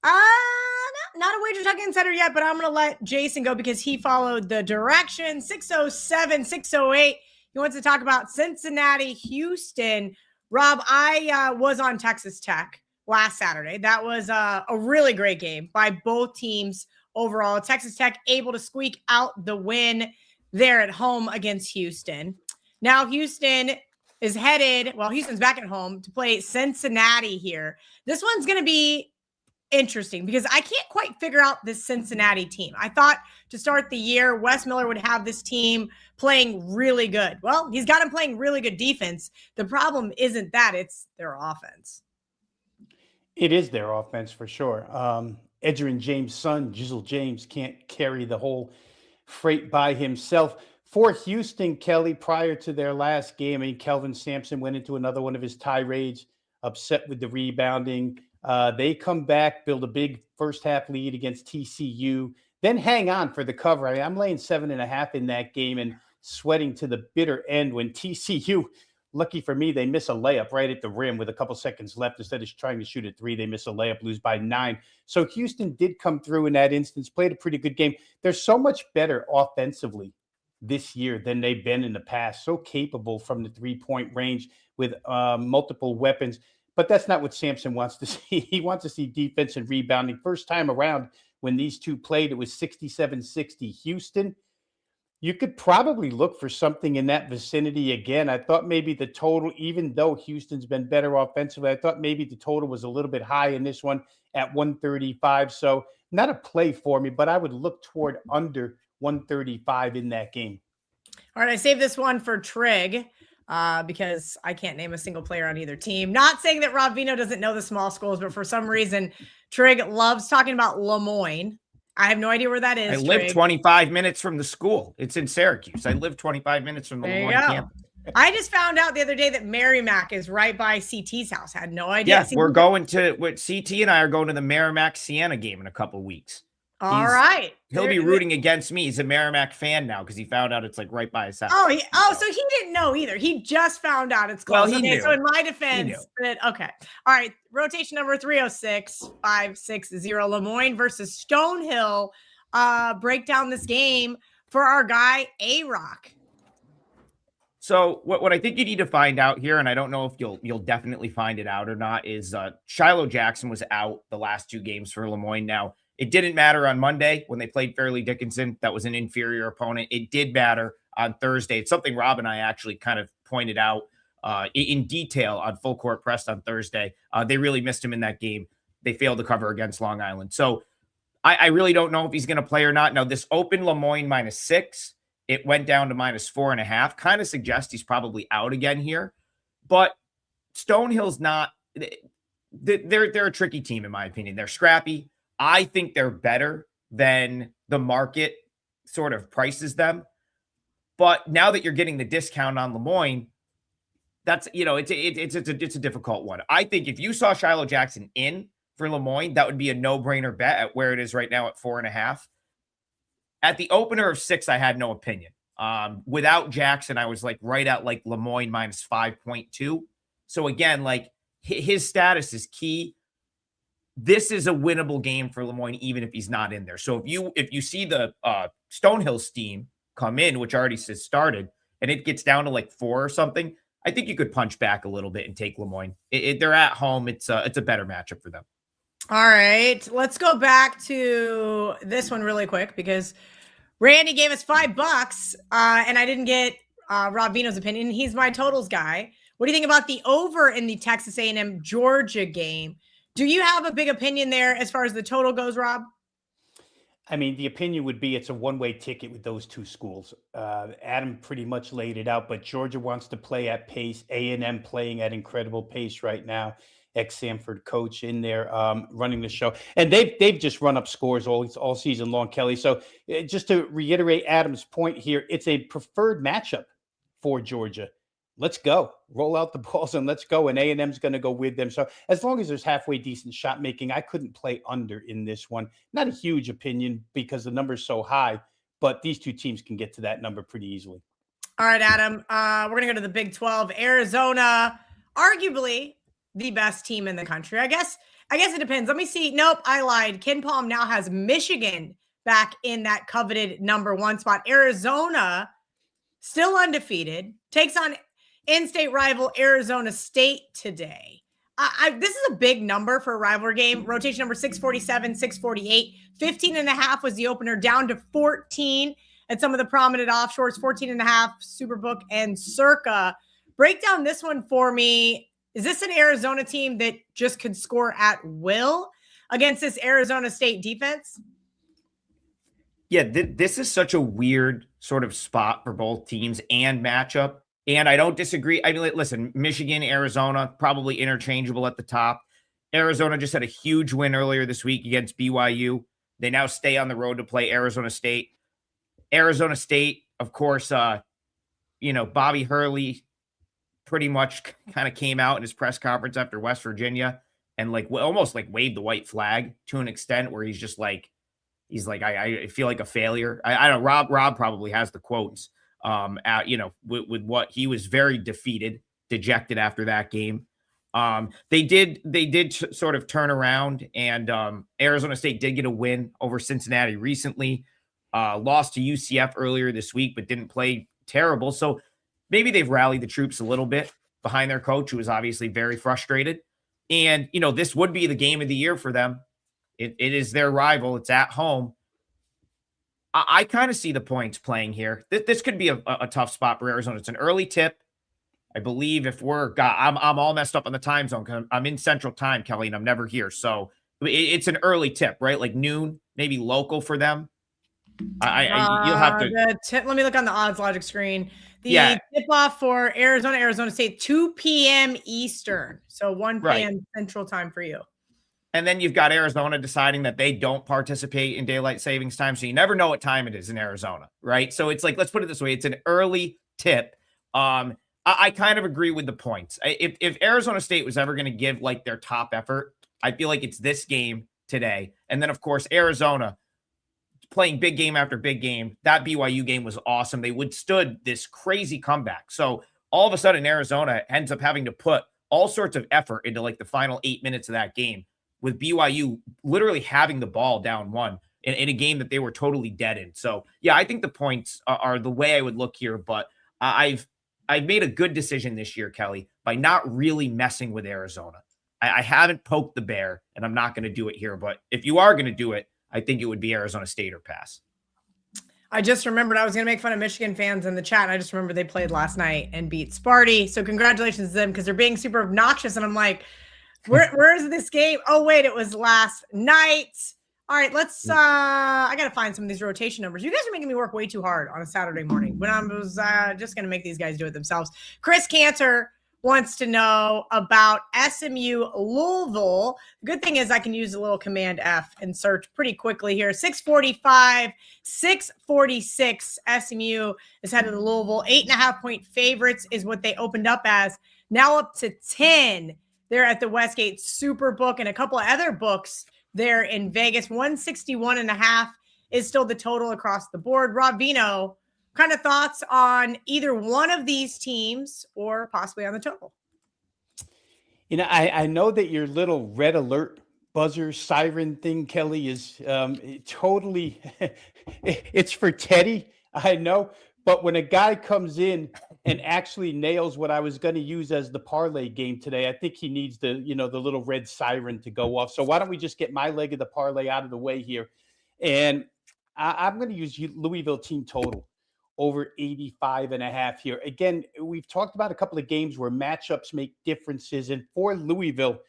Not a WagerTalk insider yet, but I'm going to let Jason go because he followed the direction. 607, 608. He wants to talk about Cincinnati, Houston. Rob, I was on Texas Tech last Saturday. That was a really great game by both teams overall. Texas Tech able to squeak out the win there at home against Houston. Now Houston is Houston's back at home to play Cincinnati here. This one's going to be interesting because I can't quite figure out this Cincinnati team. I thought to start the year, Wes Miller would have this team playing really good. Well, he's got them playing really good defense. The problem isn't that, it's their offense. It is their offense for sure. Edgerrin James' son, Jizzle James, can't carry the whole freight by himself. For Houston, Kelly, prior to their last game, Kelvin Sampson went into another one of his tirades, upset with the rebounding. They come back, build a big first half lead against TCU, then hang on for the cover. I'm laying 7.5 in that game and sweating to the bitter end when TCU, lucky for me, they miss a layup right at the rim with a couple seconds left. Instead of trying to shoot at 3, they miss a layup, lose by 9. So Houston did come through in that instance, played a pretty good game. They're so much better offensively this year than they've been in the past. So capable from the 3-point range with multiple weapons. But that's not what Sampson wants to see. He wants to see defense and rebounding. First time around when these two played, it was 67-60 Houston. You could probably look for something in that vicinity again. I thought maybe the total, even though Houston's been better offensively, I thought maybe the total was a little bit high in this one at 135. So not a play for me, but I would look toward under 135 in that game. All right, I saved this one for Trig because I can't name a single player on either team. Not saying that Rob Veno doesn't know the small schools, but for some reason, Trig loves talking about Lemoyne. I have no idea where that is. I live 25 minutes from the school. It's in Syracuse. I live 25 minutes from the Lemoyne campus. I just found out the other day that Merrimack is right by CT's house. I had no idea. Yeah, we're going to, CT and I are going to the Merrimack Siena game in a couple weeks. All right. He'll be rooting against me. He's a Merrimack fan now because he found out it's like right by his house. So he didn't know either. He just found out it's close. Well, he knew. So in my defense, okay. All right. Rotation number 306-560 Lemoyne versus Stonehill. Break down this game for our guy A-Rock. So what I think you need to find out here, and I don't know if you'll definitely find it out or not, is Shiloh Jackson was out the last 2 games for Lemoyne. Now, it didn't matter on Monday when they played Fairleigh Dickinson. That was an inferior opponent. It did matter on Thursday. It's something Rob and I actually kind of pointed out in detail on Full Court Press on Thursday. They really missed him in that game. They failed to cover against Long Island. So I really don't know if he's going to play or not. Now, this opened Lemoyne -6. It went down to -4.5. Kind of suggests he's probably out again here. But Stonehill's not. They're a tricky team, in my opinion. They're scrappy. I think they're better than the market sort of prices them. But now that you're getting the discount on Lemoyne, that's, it's a difficult one. I think if you saw Shiloh Jackson in for Lemoyne, that would be a no-brainer bet at where it is right now at 4.5. At the opener of 6, I had no opinion. Without Jackson, I was like right at like Lemoyne minus 5.2. So again, like his status is key. This is a winnable game for Lemoyne, even if he's not in there. So if you see the Stonehill steam come in, which already has started, and it gets down to like 4 or something, I think you could punch back a little bit and take Lemoyne. They're at home. It's a better matchup for them. All right, let's go back to this one really quick because Randy gave us $5, and I didn't get Rob Veno's opinion. He's my totals guy. What do you think about the over in the Texas A&M Georgia game? Do you have a big opinion there as far as the total goes, Rob? I mean, the opinion would be it's a one-way ticket with those two schools. Adam pretty much laid it out, but Georgia wants to play at pace. A&M playing at incredible pace right now. Ex-Samford coach in there running the show. And they've just run up scores all season long, Kelly. So just to reiterate Adam's point here, it's a preferred matchup for Georgia. Let's go. Roll out the balls and let's go. And A&M's going to go with them. So as long as there's halfway decent shot making, I couldn't play under in this one. Not a huge opinion because the number's so high, but these two teams can get to that number pretty easily. All right, Adam. We're going to go to the Big 12. Arizona, arguably the best team in the country. I guess it depends. Let me see. Nope, I lied. Ken Palm now has Michigan back in that coveted number 1 spot. Arizona, still undefeated, takes on in-state rival Arizona State today. This is a big number for a rivalry game. Rotation number 647, 648. 15.5 was the opener, down to 14 at some of the prominent offshores, 14.5, Superbook and Circa. Break down this one for me. Is this an Arizona team that just could score at will against this Arizona State defense? Yeah, this is such a weird sort of spot for both teams and matchup. And I don't disagree. I mean, listen, Michigan, Arizona, probably interchangeable at the top. Arizona just had a huge win earlier this week against BYU. They now stay on the road to play Arizona State. Arizona State, of course, Bobby Hurley pretty much kind of came out in his press conference after West Virginia and almost waved the white flag to an extent where he's like, I feel like a failure. I don't know. Rob probably has the quotes with what he was very defeated, dejected after that game. They did sort of turn around and Arizona State did get a win over Cincinnati recently, lost to UCF earlier this week, but didn't play terrible. So maybe they've rallied the troops a little bit behind their coach, who is obviously very frustrated. And, this would be the game of the year for them. It is their rival. It's at home. I kind of see the points playing here. This could be a tough spot for Arizona. It's an early tip. I believe I'm all messed up on the time zone because I'm in Central Time, Kelly, and I'm never here. So it's an early tip, right? Like noon, maybe local for them. You'll have to. Let me look on the odds logic screen. The tip-off for Arizona State, 2 p.m. Eastern. So 1 p.m. Central Time for you. And then you've got Arizona deciding that they don't participate in daylight savings time. So you never know what time it is in Arizona, right? So it's like, let's put it this way. It's an early tip. I kind of agree with the points. If Arizona State was ever going to give their top effort, I feel like it's this game today. And then, of course, Arizona playing big game after big game. That BYU game was awesome. They withstood this crazy comeback. So all of a sudden, Arizona ends up having to put all sorts of effort into the final 8 minutes of that game, with BYU literally having the ball down 1 in a game that they were totally dead in. So, yeah, I think the points are the way I would look here. But I've made a good decision this year, Kelly, by not really messing with Arizona. I haven't poked the bear, and I'm not going to do it here. But if you are going to do it, I think it would be Arizona State or pass. I just remembered I was going to make fun of Michigan fans in the chat. And I just remembered they played last night and beat Sparty. So congratulations to them because they're being super obnoxious. And I'm like, where is this game? Oh, wait, it was last night. All right, let's I got to find some of these rotation numbers. You guys are making me work way too hard on a Saturday morning when I was just going to make these guys do it themselves. Chris Cantor wants to know about SMU Louisville. The good thing is I can use a little Command F and search pretty quickly here. 645, 646. SMU is headed to Louisville. 8.5-point favorites is what they opened up as. Now up to 10. They're at the Westgate Superbook and a couple of other books there in Vegas. 161.5 is still the total across the board. Rob Veno, kind of thoughts on either one of these teams or possibly on the total? I know that your little red alert buzzer siren thing, Kelly, is totally, it's for Teddy, I know. But when a guy comes in and actually nails what I was going to use as the parlay game today, I think he needs the little red siren to go off. So why don't we just get my leg of the parlay out of the way here? And I'm going to use Louisville team total over 85.5 here. Again, we've talked about a couple of games where matchups make differences. And for Louisville,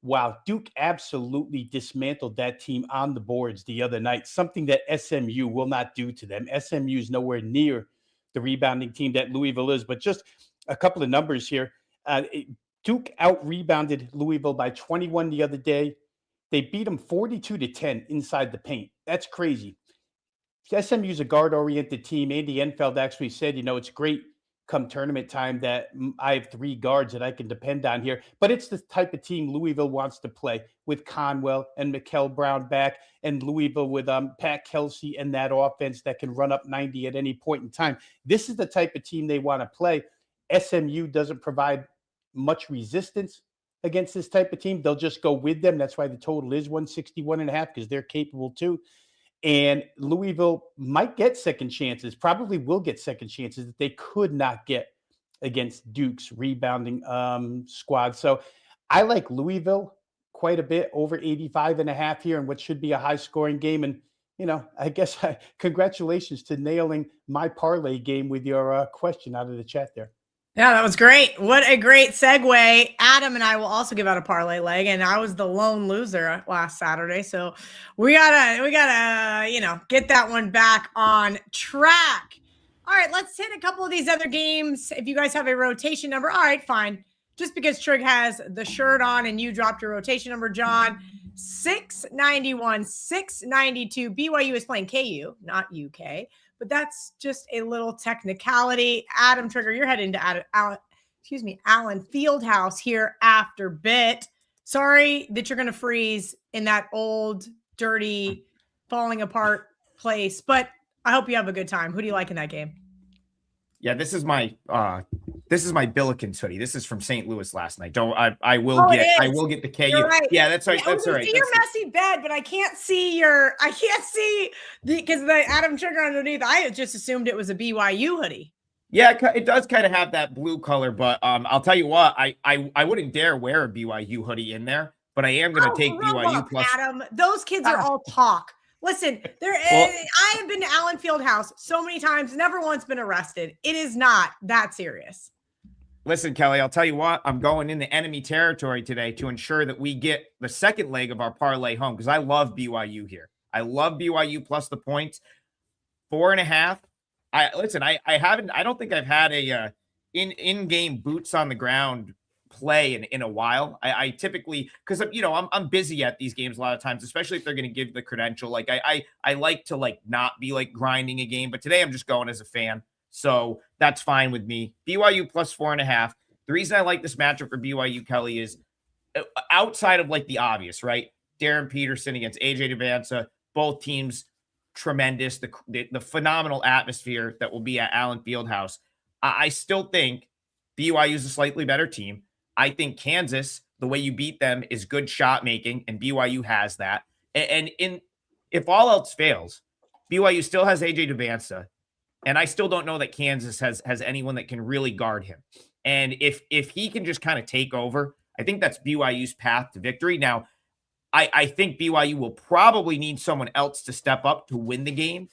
wow, Duke absolutely dismantled that team on the boards the other night, something that SMU will not do to them. SMU is nowhere near the rebounding team that Louisville is, but just a couple of numbers here. Duke out-rebounded Louisville by 21 the other day. They beat them 42-10 inside the paint. That's crazy. SMU is a guard-oriented team. Andy Enfeld actually said, it's great come tournament time that I have 3 guards that I can depend on here. But it's the type of team Louisville wants to play with Conwell and Mikal Brown back, and Louisville with Pat Kelsey and that offense that can run up 90 at any point in time. This is the type of team they want to play. SMU doesn't provide much resistance against this type of team. They'll just go with them. That's why the total is 161.5, because they're capable too. And Louisville might get second chances, probably will get second chances that they could not get against Duke's rebounding squad. So I like Louisville quite a bit, over 85.5 here, and what should be a high scoring game. And, I guess congratulations to nailing my parlay game with your question out of the chat there. Yeah, that was great. What a great segue. Adam and I will also give out a parlay leg, and I was the lone loser last Saturday. So we gotta, get that one back on track. All right, let's hit a couple of these other games. If you guys have a rotation number, all right, fine. Just because Trig has the shirt on and you dropped your rotation number, John, 691, 692. BYU is playing KU, not UK. But that's just a little technicality. Adam Trigger, you're heading to Allen Fieldhouse here after bit. Sorry that you're going to freeze in that old, dirty, falling apart place, but I hope you have a good time. Who do you like in that game? Yeah, this is my Billikens hoodie. This is from St. Louis last night. I will get the KU. You're right. Yeah, that's right. That's right. See your messy bed, but I can't see because the Adam Trigger underneath. I just assumed it was a BYU hoodie. Yeah, it does kind of have that blue color, but I'll tell you what, I wouldn't dare wear a BYU hoodie in there, but I am going to take BYU plus. Adam, those kids are all talk. Listen, I have been to Allen Fieldhouse so many times, never once been arrested. It is not that serious. Listen, Kelly, I'll tell you what, I'm going in the enemy territory today to ensure that we get the second leg of our parlay home, because I love BYU here. I love BYU plus the points. 4.5. I don't think I've had a in-game boots on the ground play in a while. I typically, because I'm busy at these games a lot of times, especially if they're going to give the credential. Like I like to not be grinding a game, but today I'm just going as a fan, so that's fine with me. BYU plus 4.5. The reason I like this matchup for BYU, Kelly, is outside of the obvious, right? Darren Peterson against AJ Devanza, both teams tremendous. The phenomenal atmosphere that will be at Allen Fieldhouse. I still think BYU is a slightly better team. I think Kansas, the way you beat them is good shot making, and BYU has that. And if all else fails, BYU still has AJ Devanza, and I still don't know that Kansas has anyone that can really guard him. And if he can just kind of take over, I think that's BYU's path to victory. Now, I think BYU will probably need someone else to step up to win the game,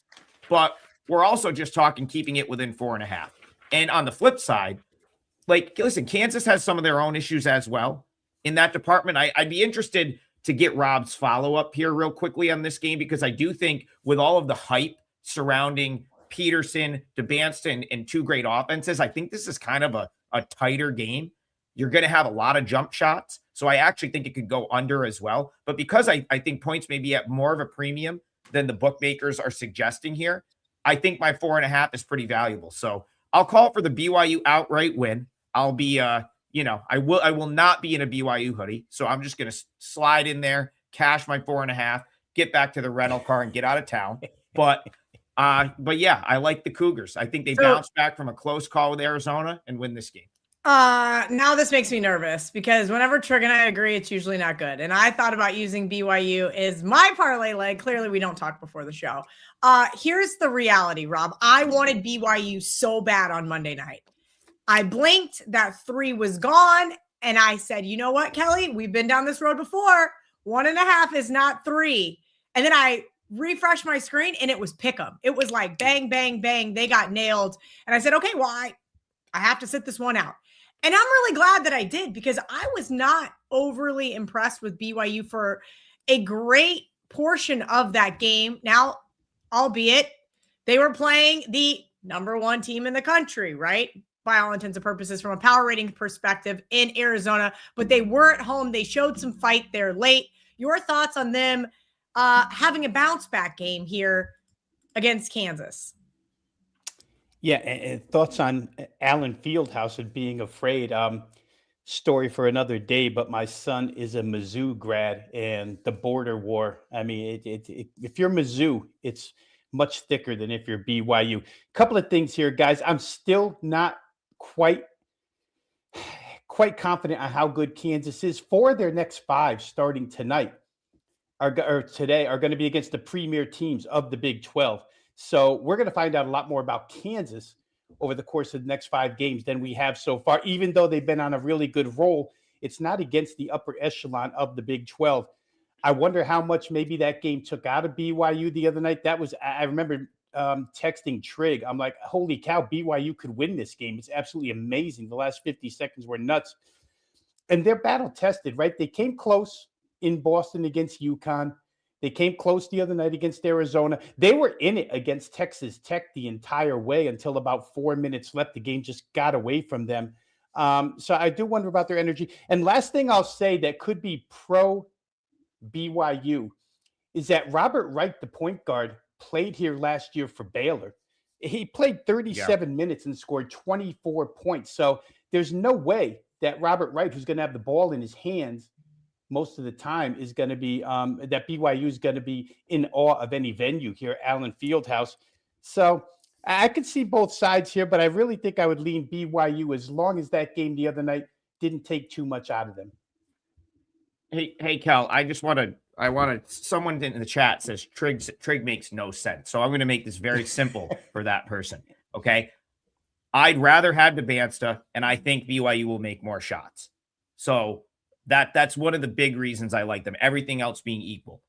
but we're also just talking keeping it within 4.5. And on the flip side, listen, Kansas has some of their own issues as well in that department. I'd be interested to get Rob's follow-up here real quickly on this game, because I do think with all of the hype surrounding Peterson, DeBanston, and two great offenses, I think this is kind of a tighter game. You're going to have a lot of jump shots, so I actually think it could go under as well. But because I think points may be at more of a premium than the bookmakers are suggesting here, I think my 4.5 is pretty valuable. So I'll call for the BYU outright win. I'll be, I will not be in a BYU hoodie. So I'm just going to slide in there, cash my 4.5, get back to the rental car and get out of town. But But yeah, I like the Cougars. I think they bounce back from a close call with Arizona and win this game. Now this makes me nervous because whenever Trig and I agree, it's usually not good. And I thought about using BYU as my parlay leg. Clearly, we don't talk before the show. Here's the reality, Rob. I wanted BYU so bad on Monday night. I blinked, that 3 was gone. And I said, you know what, Kelly? We've been down this road before. 1.5 is not 3. And then I refreshed my screen and it was pick 'em. It was like bang, bang, bang. They got nailed. And I said, okay, well, I have to sit this one out. And I'm really glad that I did because I was not overly impressed with BYU for a great portion of that game. Now, albeit they were playing the number 1 team in the country, right? By all intents and purposes from a power rating perspective in Arizona, but they were at home. They showed some fight there late. Your thoughts on them having a bounce back game here against Kansas? Yeah, and thoughts on Allen Fieldhouse and being afraid. Story for another day, but my son is a Mizzou grad and the border war. I mean, if you're Mizzou, it's much thicker than if you're BYU. Couple of things here, guys. I'm still not quite confident on how good Kansas is. 4 of their next 5 starting tonight or today are going to be against the premier teams of the Big 12. So we're going to find out a lot more about Kansas over the course of the next 5 games than we have so far. Even though they've been on a really good roll, it's not against the upper echelon of the Big 12. I wonder how much maybe that game took out of BYU the other night. I remember texting Trig. I'm like, holy cow, BYU could win this game. It's absolutely amazing. The last 50 seconds were nuts. And they're battle tested, right? They came close in Boston against UConn. They came close the other night against Arizona. They were in it against Texas Tech the entire way until about 4 minutes left. The game just got away from them. So I do wonder about their energy. And last thing I'll say that could be pro BYU is that Robert Wright, the point guard, played here last year for Baylor. He played 37 minutes and scored 24 points. So there's no way that Robert Wright, who's going to have the ball in his hands most of the time, is going to be that BYU is going to be in awe of any venue here, Allen Fieldhouse. So I could see both sides here, but I really think I would lean BYU as long as that game the other night didn't take too much out of them. Hey, Kel, someone in the chat says Trig makes no sense. So I'm going to make this very simple for that person. Okay. I'd rather have Debansta, and I think BYU will make more shots. So that's one of the big reasons I like them. Everything else being equal.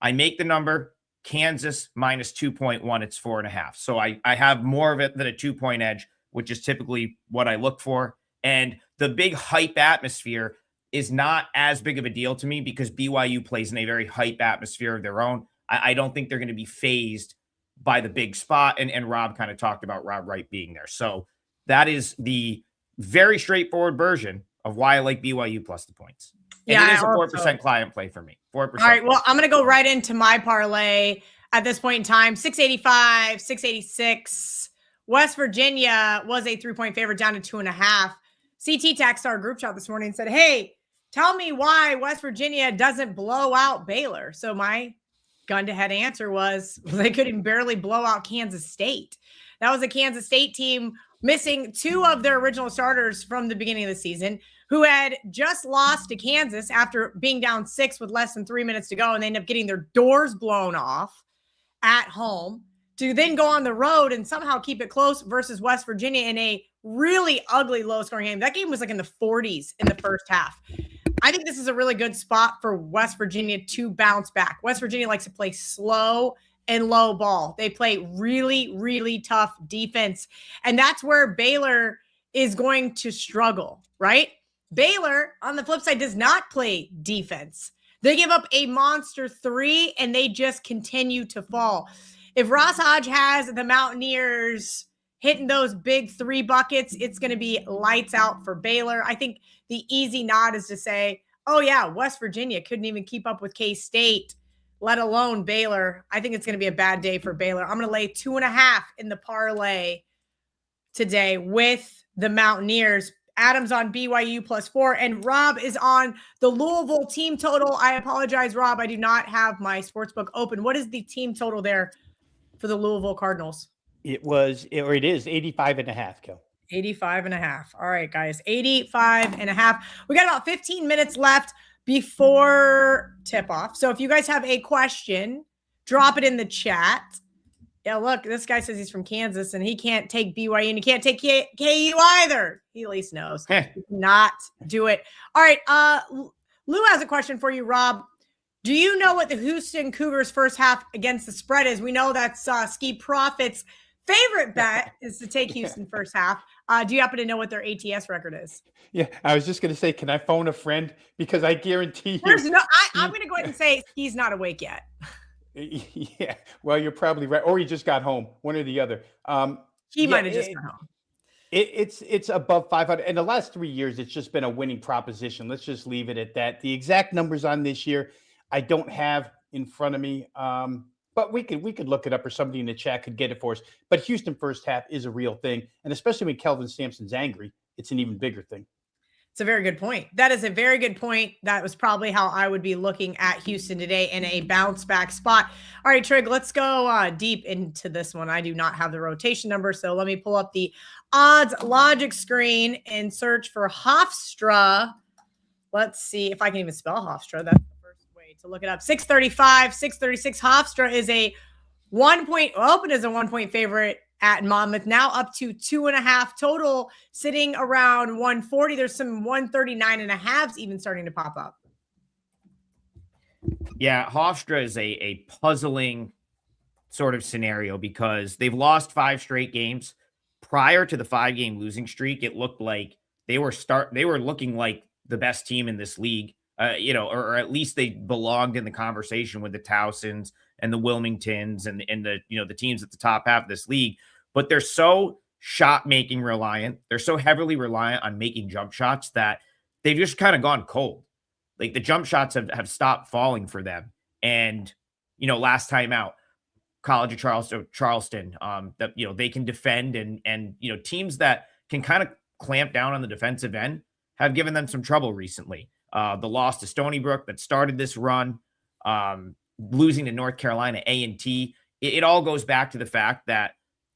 I make the number Kansas minus 2.1. It's 4.5. So I have more of it than a 2-point edge, which is typically what I look for. And the big hype atmosphere is not as big of a deal to me because BYU plays in a very hype atmosphere of their own. I don't think they're going to be phased by the big spot. And Rob kind of talked about Rob Wright being there. So that is the very straightforward version of why I like BYU plus the points. And it is a 4% client play for me. 4%. All right. Well, I'm going to go right into my parlay at this point in time. 685, 686. West Virginia was a 3-point favorite down to 2.5. CT texted our group chat this morning and said, hey, tell me why West Virginia doesn't blow out Baylor. So my gun-to-head answer was they couldn't barely blow out Kansas State. That was a Kansas State team missing 2 of their original starters from the beginning of the season, who had just lost to Kansas after being down 6 with less than 3 minutes to go, and they end up getting their doors blown off at home to then go on the road and somehow keep it close versus West Virginia in a really ugly low-scoring game. That game was like in the 40s in the first half. I think this is a really good spot for West Virginia to bounce back. West Virginia likes to play slow and low ball. They play really, really tough defense. And that's where Baylor is going to struggle, right? Baylor, on the flip side, does not play defense. They give up a monster 3, and they just continue to fall. If Ross Hodge has the Mountaineers hitting those big 3 buckets, it's going to be lights out for Baylor. I think the easy nod is to say, oh, yeah, West Virginia couldn't even keep up with K-State, let alone Baylor. I think it's going to be a bad day for Baylor. I'm going to lay 2.5 in the parlay today with the Mountaineers. Adam's on BYU plus 4, and Rob is on the Louisville team total. I apologize, Rob. I do not have my sportsbook open. What is the team total there for for the Louisville Cardinals? It is 85.5, Kel. 85.5. All right, guys, 85.5. We got about 15 minutes left before tip off. So if you guys have a question, drop it in the chat. Yeah, look, this guy says he's from Kansas and he can't take BYU and he can't take KU either. He at least knows. He cannot do it. All right. Lou has a question for you, Rob. Do you know what the Houston Cougars first half against the spread is? We know that's Ski Profit's favorite bet is to take Houston first half. Do you happen to know what their ATS record is? Yeah, I was just going to say, can I phone a friend? Because I guarantee you. I'm going to go ahead and say he's not awake yet. Yeah, well, you're probably right. Or he just got home, one or the other. He might have just got home. It's above 500. In the last 3 years, it's just been a winning proposition. Let's just leave it at that. The exact numbers on this year, I don't have in front of me. But we could look it up, or somebody in the chat could get it for us. But Houston first half is a real thing. And especially when Kelvin Sampson's angry, it's an even bigger thing. It's a very good point. That is a very good point. That was probably how I would be looking at Houston today in a bounce back spot. All right, Trig, let's go deep into this one. I do not have the rotation number, so let me pull up the odds logic screen and search for Hofstra. Let's see if I can even spell Hofstra. That's the first way to look it up. 635, 636. Hofstra is a 1 point, open as a 1 point favorite at Monmouth, now up to 2.5 total, sitting around 140. There's some 139.5s even starting to pop up. Yeah, Hofstra is a puzzling sort of scenario because they've lost 5 straight games. Prior to the 5-game losing streak, it looked like they were looking like the best team in this league, or at least they belonged in the conversation with the Towsons and the Wilmingtons and the the teams at the top half of this league. But they're so shot making reliant. They're so heavily reliant on making jump shots that they've just kind of gone cold. Like the jump shots have stopped falling for them. And, last time out, College of Charleston, that, they can defend and teams that can kind of clamp down on the defensive end have given them some trouble recently. The loss to Stony Brook that started this run, losing to North Carolina A&T, it all goes back to the fact that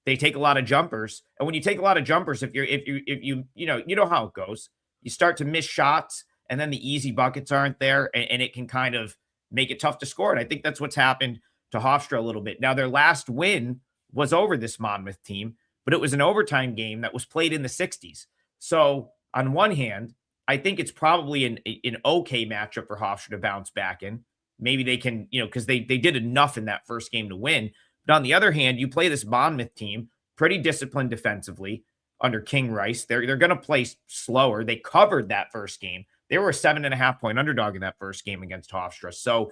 they take a lot of jumpers. And when you take a lot of jumpers, if you know how it goes, you start to miss shots and then the easy buckets aren't there and it can kind of make it tough to score. And I think that's what's happened to Hofstra a little bit. Now their last win was over this Monmouth team, but it was an overtime game that was played in the 60s. So on one hand, I think it's probably an okay matchup for Hofstra to bounce back in. Maybe they can, because they did enough in that first game to win. But on the other hand, you play this Monmouth team, pretty disciplined defensively under King Rice. They're going to play slower. They covered that first game. They were a 7.5 point underdog in that first game against Hofstra. So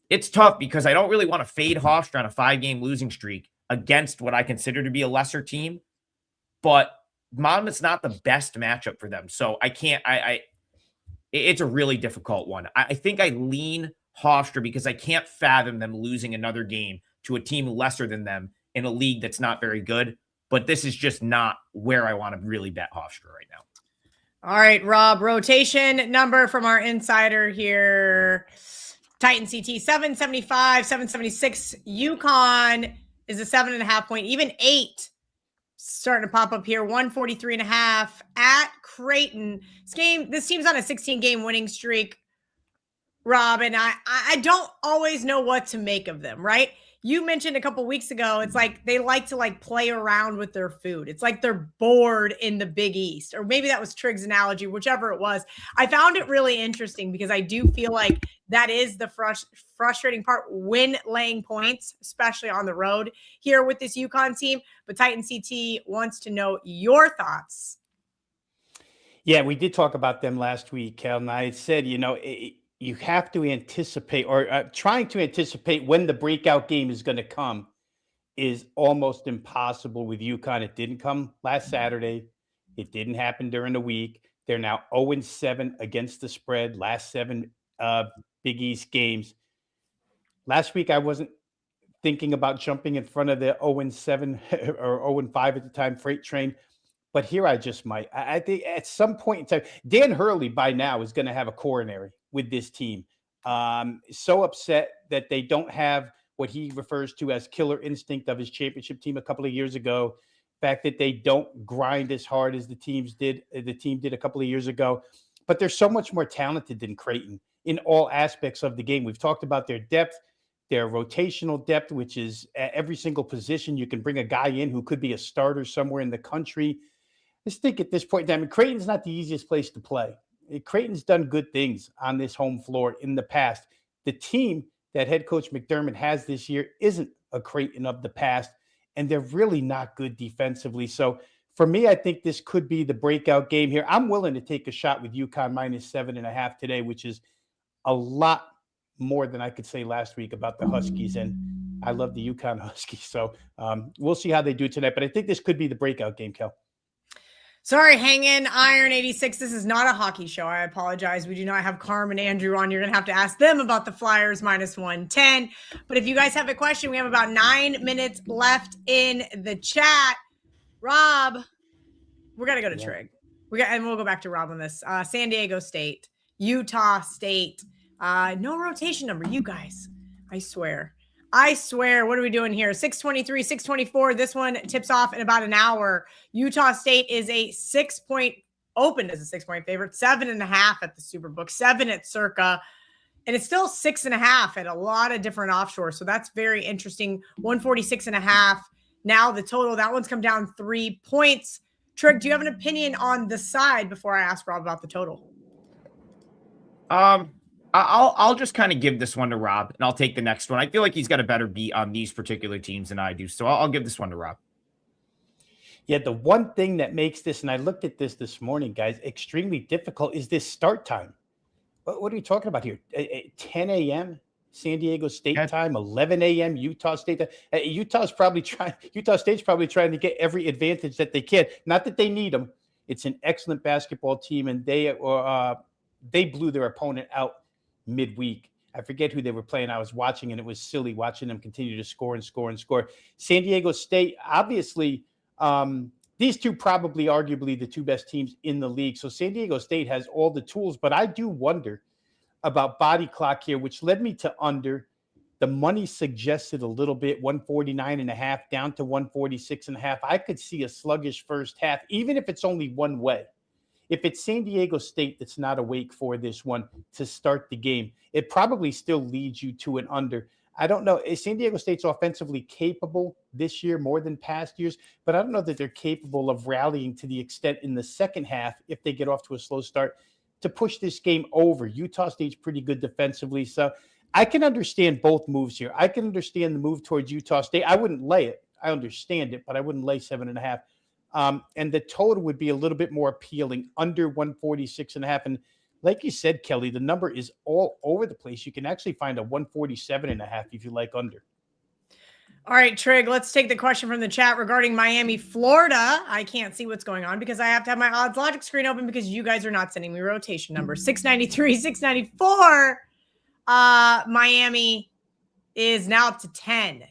it's tough because I don't really want to fade Hofstra on a 5-game losing streak against what I consider to be a lesser team. But Monmouth's not the best matchup for them. So I can't, it's a really difficult one. I think I lean Hofstra because I can't fathom them losing another game to a team lesser than them in a league that's not very good. But this is just not where I want to really bet Hofstra right now. All right, Rob, rotation number from our insider here. Titan CT 775, 776. UConn is a 7.5 point, even 8 starting to pop up here. 143.5 at Creighton. This team's on a 16-game winning streak, Rob, and I don't always know what to make of them, right? You mentioned a couple weeks ago, it's like they like to play around with their food. It's like they're bored in the Big East, or maybe that was Trig's analogy, whichever it was. I found it really interesting because I do feel like that is the frustrating part when laying points, especially on the road here with this UConn team. But Titan CT wants to know your thoughts. Yeah, we did talk about them last week, Kel, and I said, you have to anticipate or trying to anticipate when the breakout game is going to come is almost impossible with UConn. It didn't come last Saturday. It didn't happen during the week. They're now 0-7 against the spread, last 7 Big East games. Last week, I wasn't thinking about jumping in front of the 0-7 or 0-5 at the time freight train. But here I just might. I think at some point in time, Dan Hurley by now is going to have a coronary with this team. So upset that they don't have what he refers to as killer instinct of his championship team a couple of years ago. Fact that they don't grind as hard as the team did a couple of years ago, but they're so much more talented than Creighton in all aspects of the game. We've talked about their depth, their rotational depth, which is at every single position. You can bring a guy in who could be a starter somewhere in the country. Just think at this point, I mean, Creighton's not the easiest place to play. Creighton's done good things on this home floor in the past. The team that head coach McDermott has this year isn't a Creighton of the past, and they're really not good defensively. So for me, I think this could be the breakout game here. I'm willing to take a shot with UConn -7.5 today, which is a lot more than I could say last week about the Huskies. And I love the UConn Huskies. So we'll see how they do tonight. But I think this could be the breakout game, Kel. Sorry, hang in, Iron 86. This is not a hockey show. I apologize. We do not have Carm and Andrew on. You're going to have to ask them about the Flyers -110. But if you guys have a question, we have about 9 minutes left in the chat. Rob, we're going to go to Trig. And we'll go back to Rob on this. San Diego State, Utah State. No rotation number, you guys. I swear. What are we doing here? 6:23, 6:24. This one tips off in about an hour. Utah State is a 6-point, opened as a 6-point favorite, 7.5 at the Superbook, 7 at Circa, and it's still 6.5 at a lot of different offshore. So that's very interesting. 146.5. Now the total, that one's come down 3 points. Trig, do you have an opinion on the side before I ask Rob about the total? I'll just kind of give this one to Rob, and I'll take the next one. I feel like he's got a better beat on these particular teams than I do, so I'll give this one to Rob. Yeah, the one thing that makes this, and I looked at this morning, guys, extremely difficult is this start time. What are we talking about here? 10 a.m. San Diego State time, 11 a.m. Utah State. Utah State's probably trying to get every advantage that they can. Not that they need them. It's an excellent basketball team, and they blew their opponent out midweek. I forget who they were playing. I was watching, and it was silly watching them continue to score and score and score. San Diego State, obviously, these two probably arguably the two best teams in the league. So San Diego State has all the tools, but I do wonder about body clock here, which led me to under. The money suggested a little bit, 149.5 down to 146.5. I could see a sluggish first half, even if it's only one way. If it's San Diego State that's not awake for this one to start the game, it probably still leads you to an under. I don't know. Is San Diego State's offensively capable this year more than past years? But I don't know that they're capable of rallying to the extent in the second half, if they get off to a slow start, to push this game over. Utah State's pretty good defensively. So I can understand both moves here. I can understand the move towards Utah State. I wouldn't lay it. I understand it, but I wouldn't lay 7.5. And the total would be a little bit more appealing, under 146.5. And like you said, Kelly, the number is all over the place. You can actually find a 147.5 if you like under. All right, Trig, let's take the question from the chat regarding Miami, Florida. I can't see what's going on because I have to have my odds logic screen open because you guys are not sending me rotation numbers. 693, 694. Miami is now up to 10.5,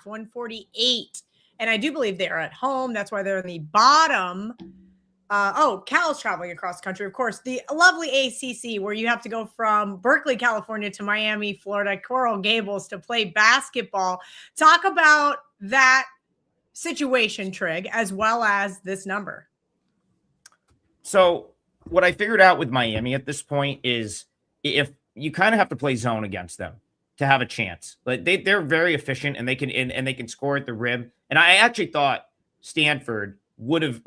148. And I do believe they are at home. That's why they're in the bottom. Cal's traveling across the country. Of course, the lovely ACC, where you have to go from Berkeley, California to Miami, Florida, Coral Gables to play basketball. Talk about that situation, Trig, as well as this number. So what I figured out with Miami at this point is if you kind of have to play zone against them to have a chance. Like they're very efficient and they can score at the rim. And I actually thought Stanford would have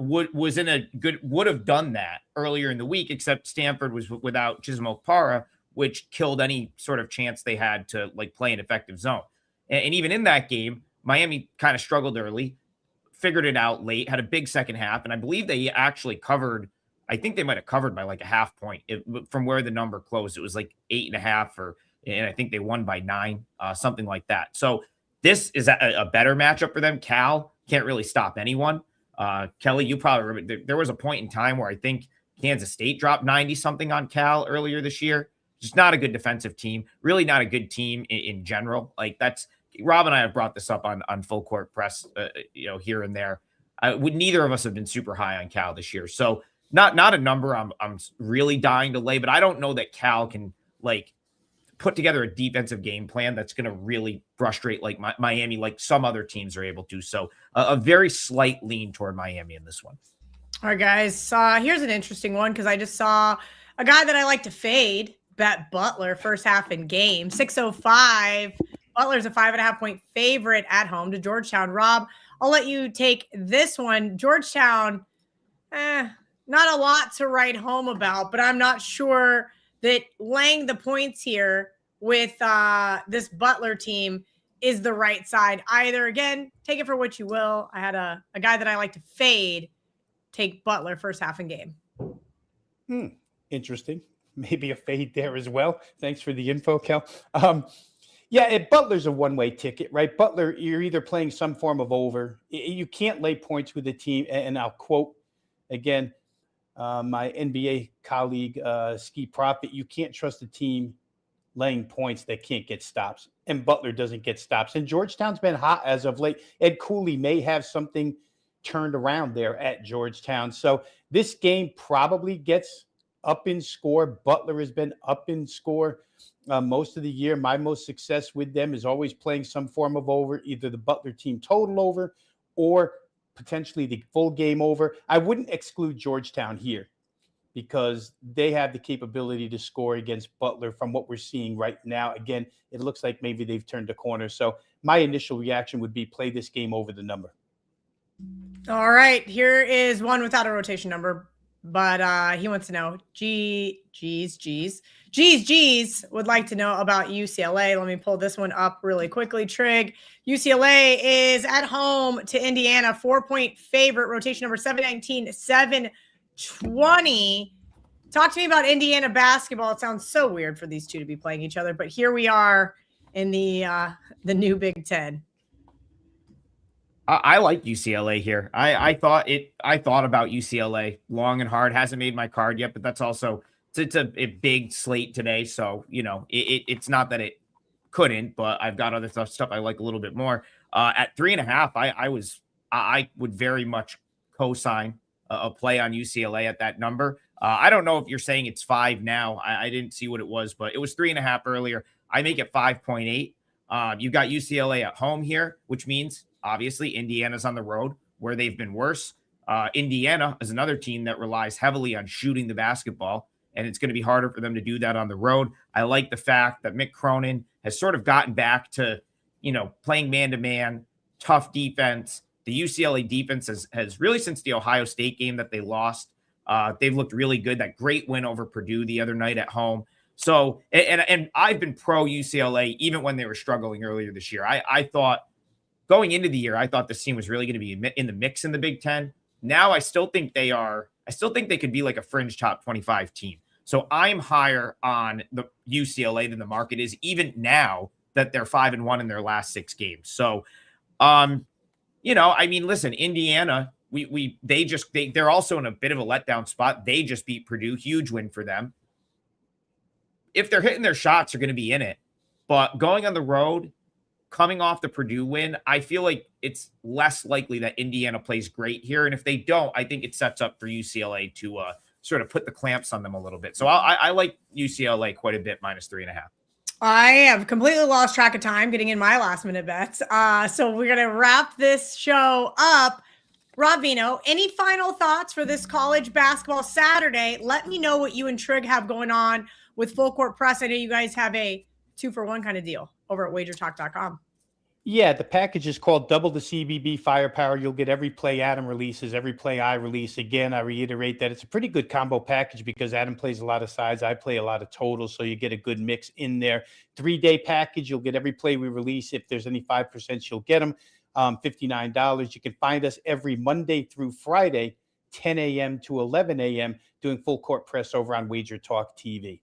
done that earlier in the week, except Stanford was without Chisholm Okpara, which killed any sort of chance they had to like play an effective zone. And even in that game, Miami kind of struggled early, figured it out late, had a big second half. And I believe they actually covered, I think they might've covered by like a half point from where the number closed. It was like 8.5 and I think they won by 9, something like that. So this is a better matchup for them. Cal can't really stop anyone. Kelly, you probably remember there was a point in time where I think Kansas State dropped 90 something on Cal earlier this year. Just not a good defensive team, really not a good team in general. Like that's Rob and I have brought this up on Full Court Press, here and there. Neither of us have been super high on Cal this year. So not a number I'm really dying to lay, but I don't know that Cal can like put together a defensive game plan that's going to really frustrate like Miami, like some other teams are able to. So a very slight lean toward Miami in this one. All right, guys. Here's an interesting one because I just saw a guy that I like to fade, bet Butler first half in game, 605. Butler's a 5.5 point favorite at home to Georgetown. Rob, I'll let you take this one. Georgetown, not a lot to write home about, but I'm not sure that laying the points here with this Butler team is the right side either. Again, take it for what you will. I had a guy that I like to fade, take Butler first half in game. Interesting. Maybe a fade there as well. Thanks for the info, Kel. Butler's a one-way ticket, right? Butler, you're either playing some form of over. You can't lay points with the team. And I'll quote again, my NBA colleague, Ski Prophet, you can't trust a team laying points that can't get stops. And Butler doesn't get stops. And Georgetown's been hot as of late. Ed Cooley may have something turned around there at Georgetown. So this game probably gets up in score. Butler has been up in score most of the year. My most success with them is always playing some form of over, either the Butler team total over or potentially the full game over. I wouldn't exclude Georgetown here because they have the capability to score against Butler from what we're seeing right now. Again, it looks like maybe they've turned a corner. So my initial reaction would be play this game over the number. All right. Here is one without a rotation number, but he wants to know, G's would like to know about UCLA. Let me pull this one up really quickly. Trig, UCLA is at home to Indiana, 4-point favorite, rotation number 719, 720. Talk to me about Indiana basketball. It sounds so weird for these two to be playing each other, but here we are in the new Big Ten. I like UCLA here. I thought about UCLA long and hard. Hasn't made my card yet, but that's also it's a big slate today. So, it's not that it couldn't, but I've got other stuff I like a little bit more. At 3.5, I would very much co-sign a play on UCLA at that number. I don't know if you're saying it's 5 now. I didn't see what it was, but it was 3.5 earlier. I make it 5.8. You've got UCLA at home here, which means obviously Indiana's on the road where they've been worse. Indiana is another team that relies heavily on shooting the basketball, and it's going to be harder for them to do that on the road. I like the fact that Mick Cronin has sort of gotten back to, playing man-to-man, tough defense. The UCLA defense has really, since the Ohio State game that they lost, they've looked really good. That great win over Purdue the other night at home. So, and I've been pro UCLA even when they were struggling earlier this year. I thought going into the year, I thought this team was really going to be in the mix in the Big Ten. Now I still think they are. I still think they could be like a fringe top 25 team. So I'm higher on the UCLA than the market is, even now that they're 5-1 in their last 6 games. So, listen, Indiana, they're also in a bit of a letdown spot. They just beat Purdue, huge win for them. If they're hitting their shots, they're going to be in it. But going on the road, coming off the Purdue win, I feel like it's less likely that Indiana plays great here. And if they don't, I think it sets up for UCLA to sort of put the clamps on them a little bit. So I like UCLA quite a bit, -3.5. I have completely lost track of time getting in my last minute bets. So we're going to wrap this show up. Rob Veno, any final thoughts for this college basketball Saturday? Let me know what you and Trig have going on with Full Court Press. I know you guys have a 2-for-1 kind of deal over at WagerTalk.com. Yeah, the package is called Double the CBB Firepower. You'll get every play Adam releases, every play I release. Again, I reiterate that it's a pretty good combo package because Adam plays a lot of sides. I play a lot of totals, so you get a good mix in there. 3-day package, you'll get every play we release. If there's any 5%, you'll get them. $59. You can find us every Monday through Friday, 10 a.m. to 11 a.m., doing Full Court Press over on WagerTalk TV.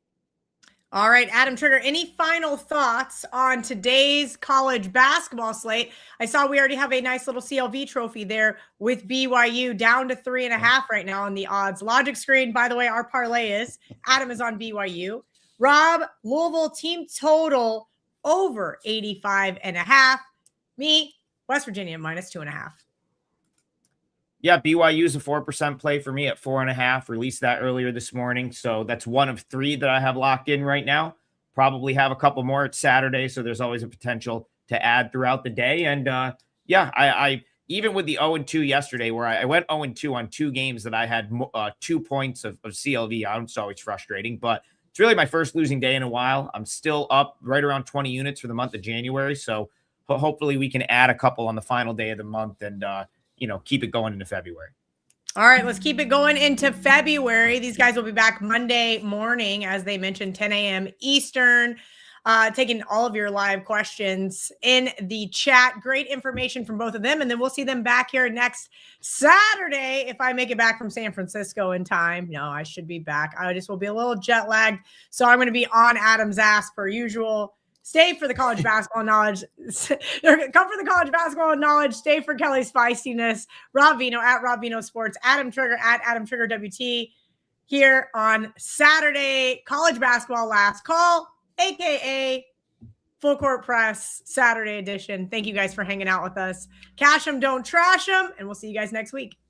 All right, Adam Trigger, any final thoughts on today's college basketball slate? I saw we already have a nice little CLV trophy there with BYU down to 3.5 right now on the odds. Logic screen, by the way, our parlay is Adam is on BYU. Rob, Louisville team total over 85.5. Me, West Virginia -2.5. Yeah, BYU is a 4% play for me at 4.5. Released that earlier this morning. So that's one of 3 that I have locked in right now. probably have a couple more. It's Saturday, so there's always a potential to add throughout the day. And I even with the 0-2 yesterday, where I went 0-2 on 2 games that I had 2 points of CLV. It's always frustrating, but it's really my first losing day in a while. I'm still up right around 20 units for the month of January. So hopefully we can add a couple on the final day of the month and, keep it going into February. All right, let's keep it going into February. These guys will be back Monday morning, as they mentioned, 10 a.m. Eastern, taking all of your live questions in the chat. Great information from both of them. And then we'll see them back here next Saturday if I make it back from San Francisco in time. No, I should be back. I just will be a little jet lagged. So I'm going to be on Adam's ass per usual. Stay for the college basketball knowledge. Come for the college basketball knowledge. Stay for Kelly's feistiness. Rob Veno at Rob Veno Sports. Adam Trigger at Adam Trigger WT. Here on Saturday, college basketball last call, a.k.a. Full Court Press Saturday edition. Thank you guys for hanging out with us. Cash them, don't trash them. And we'll see you guys next week.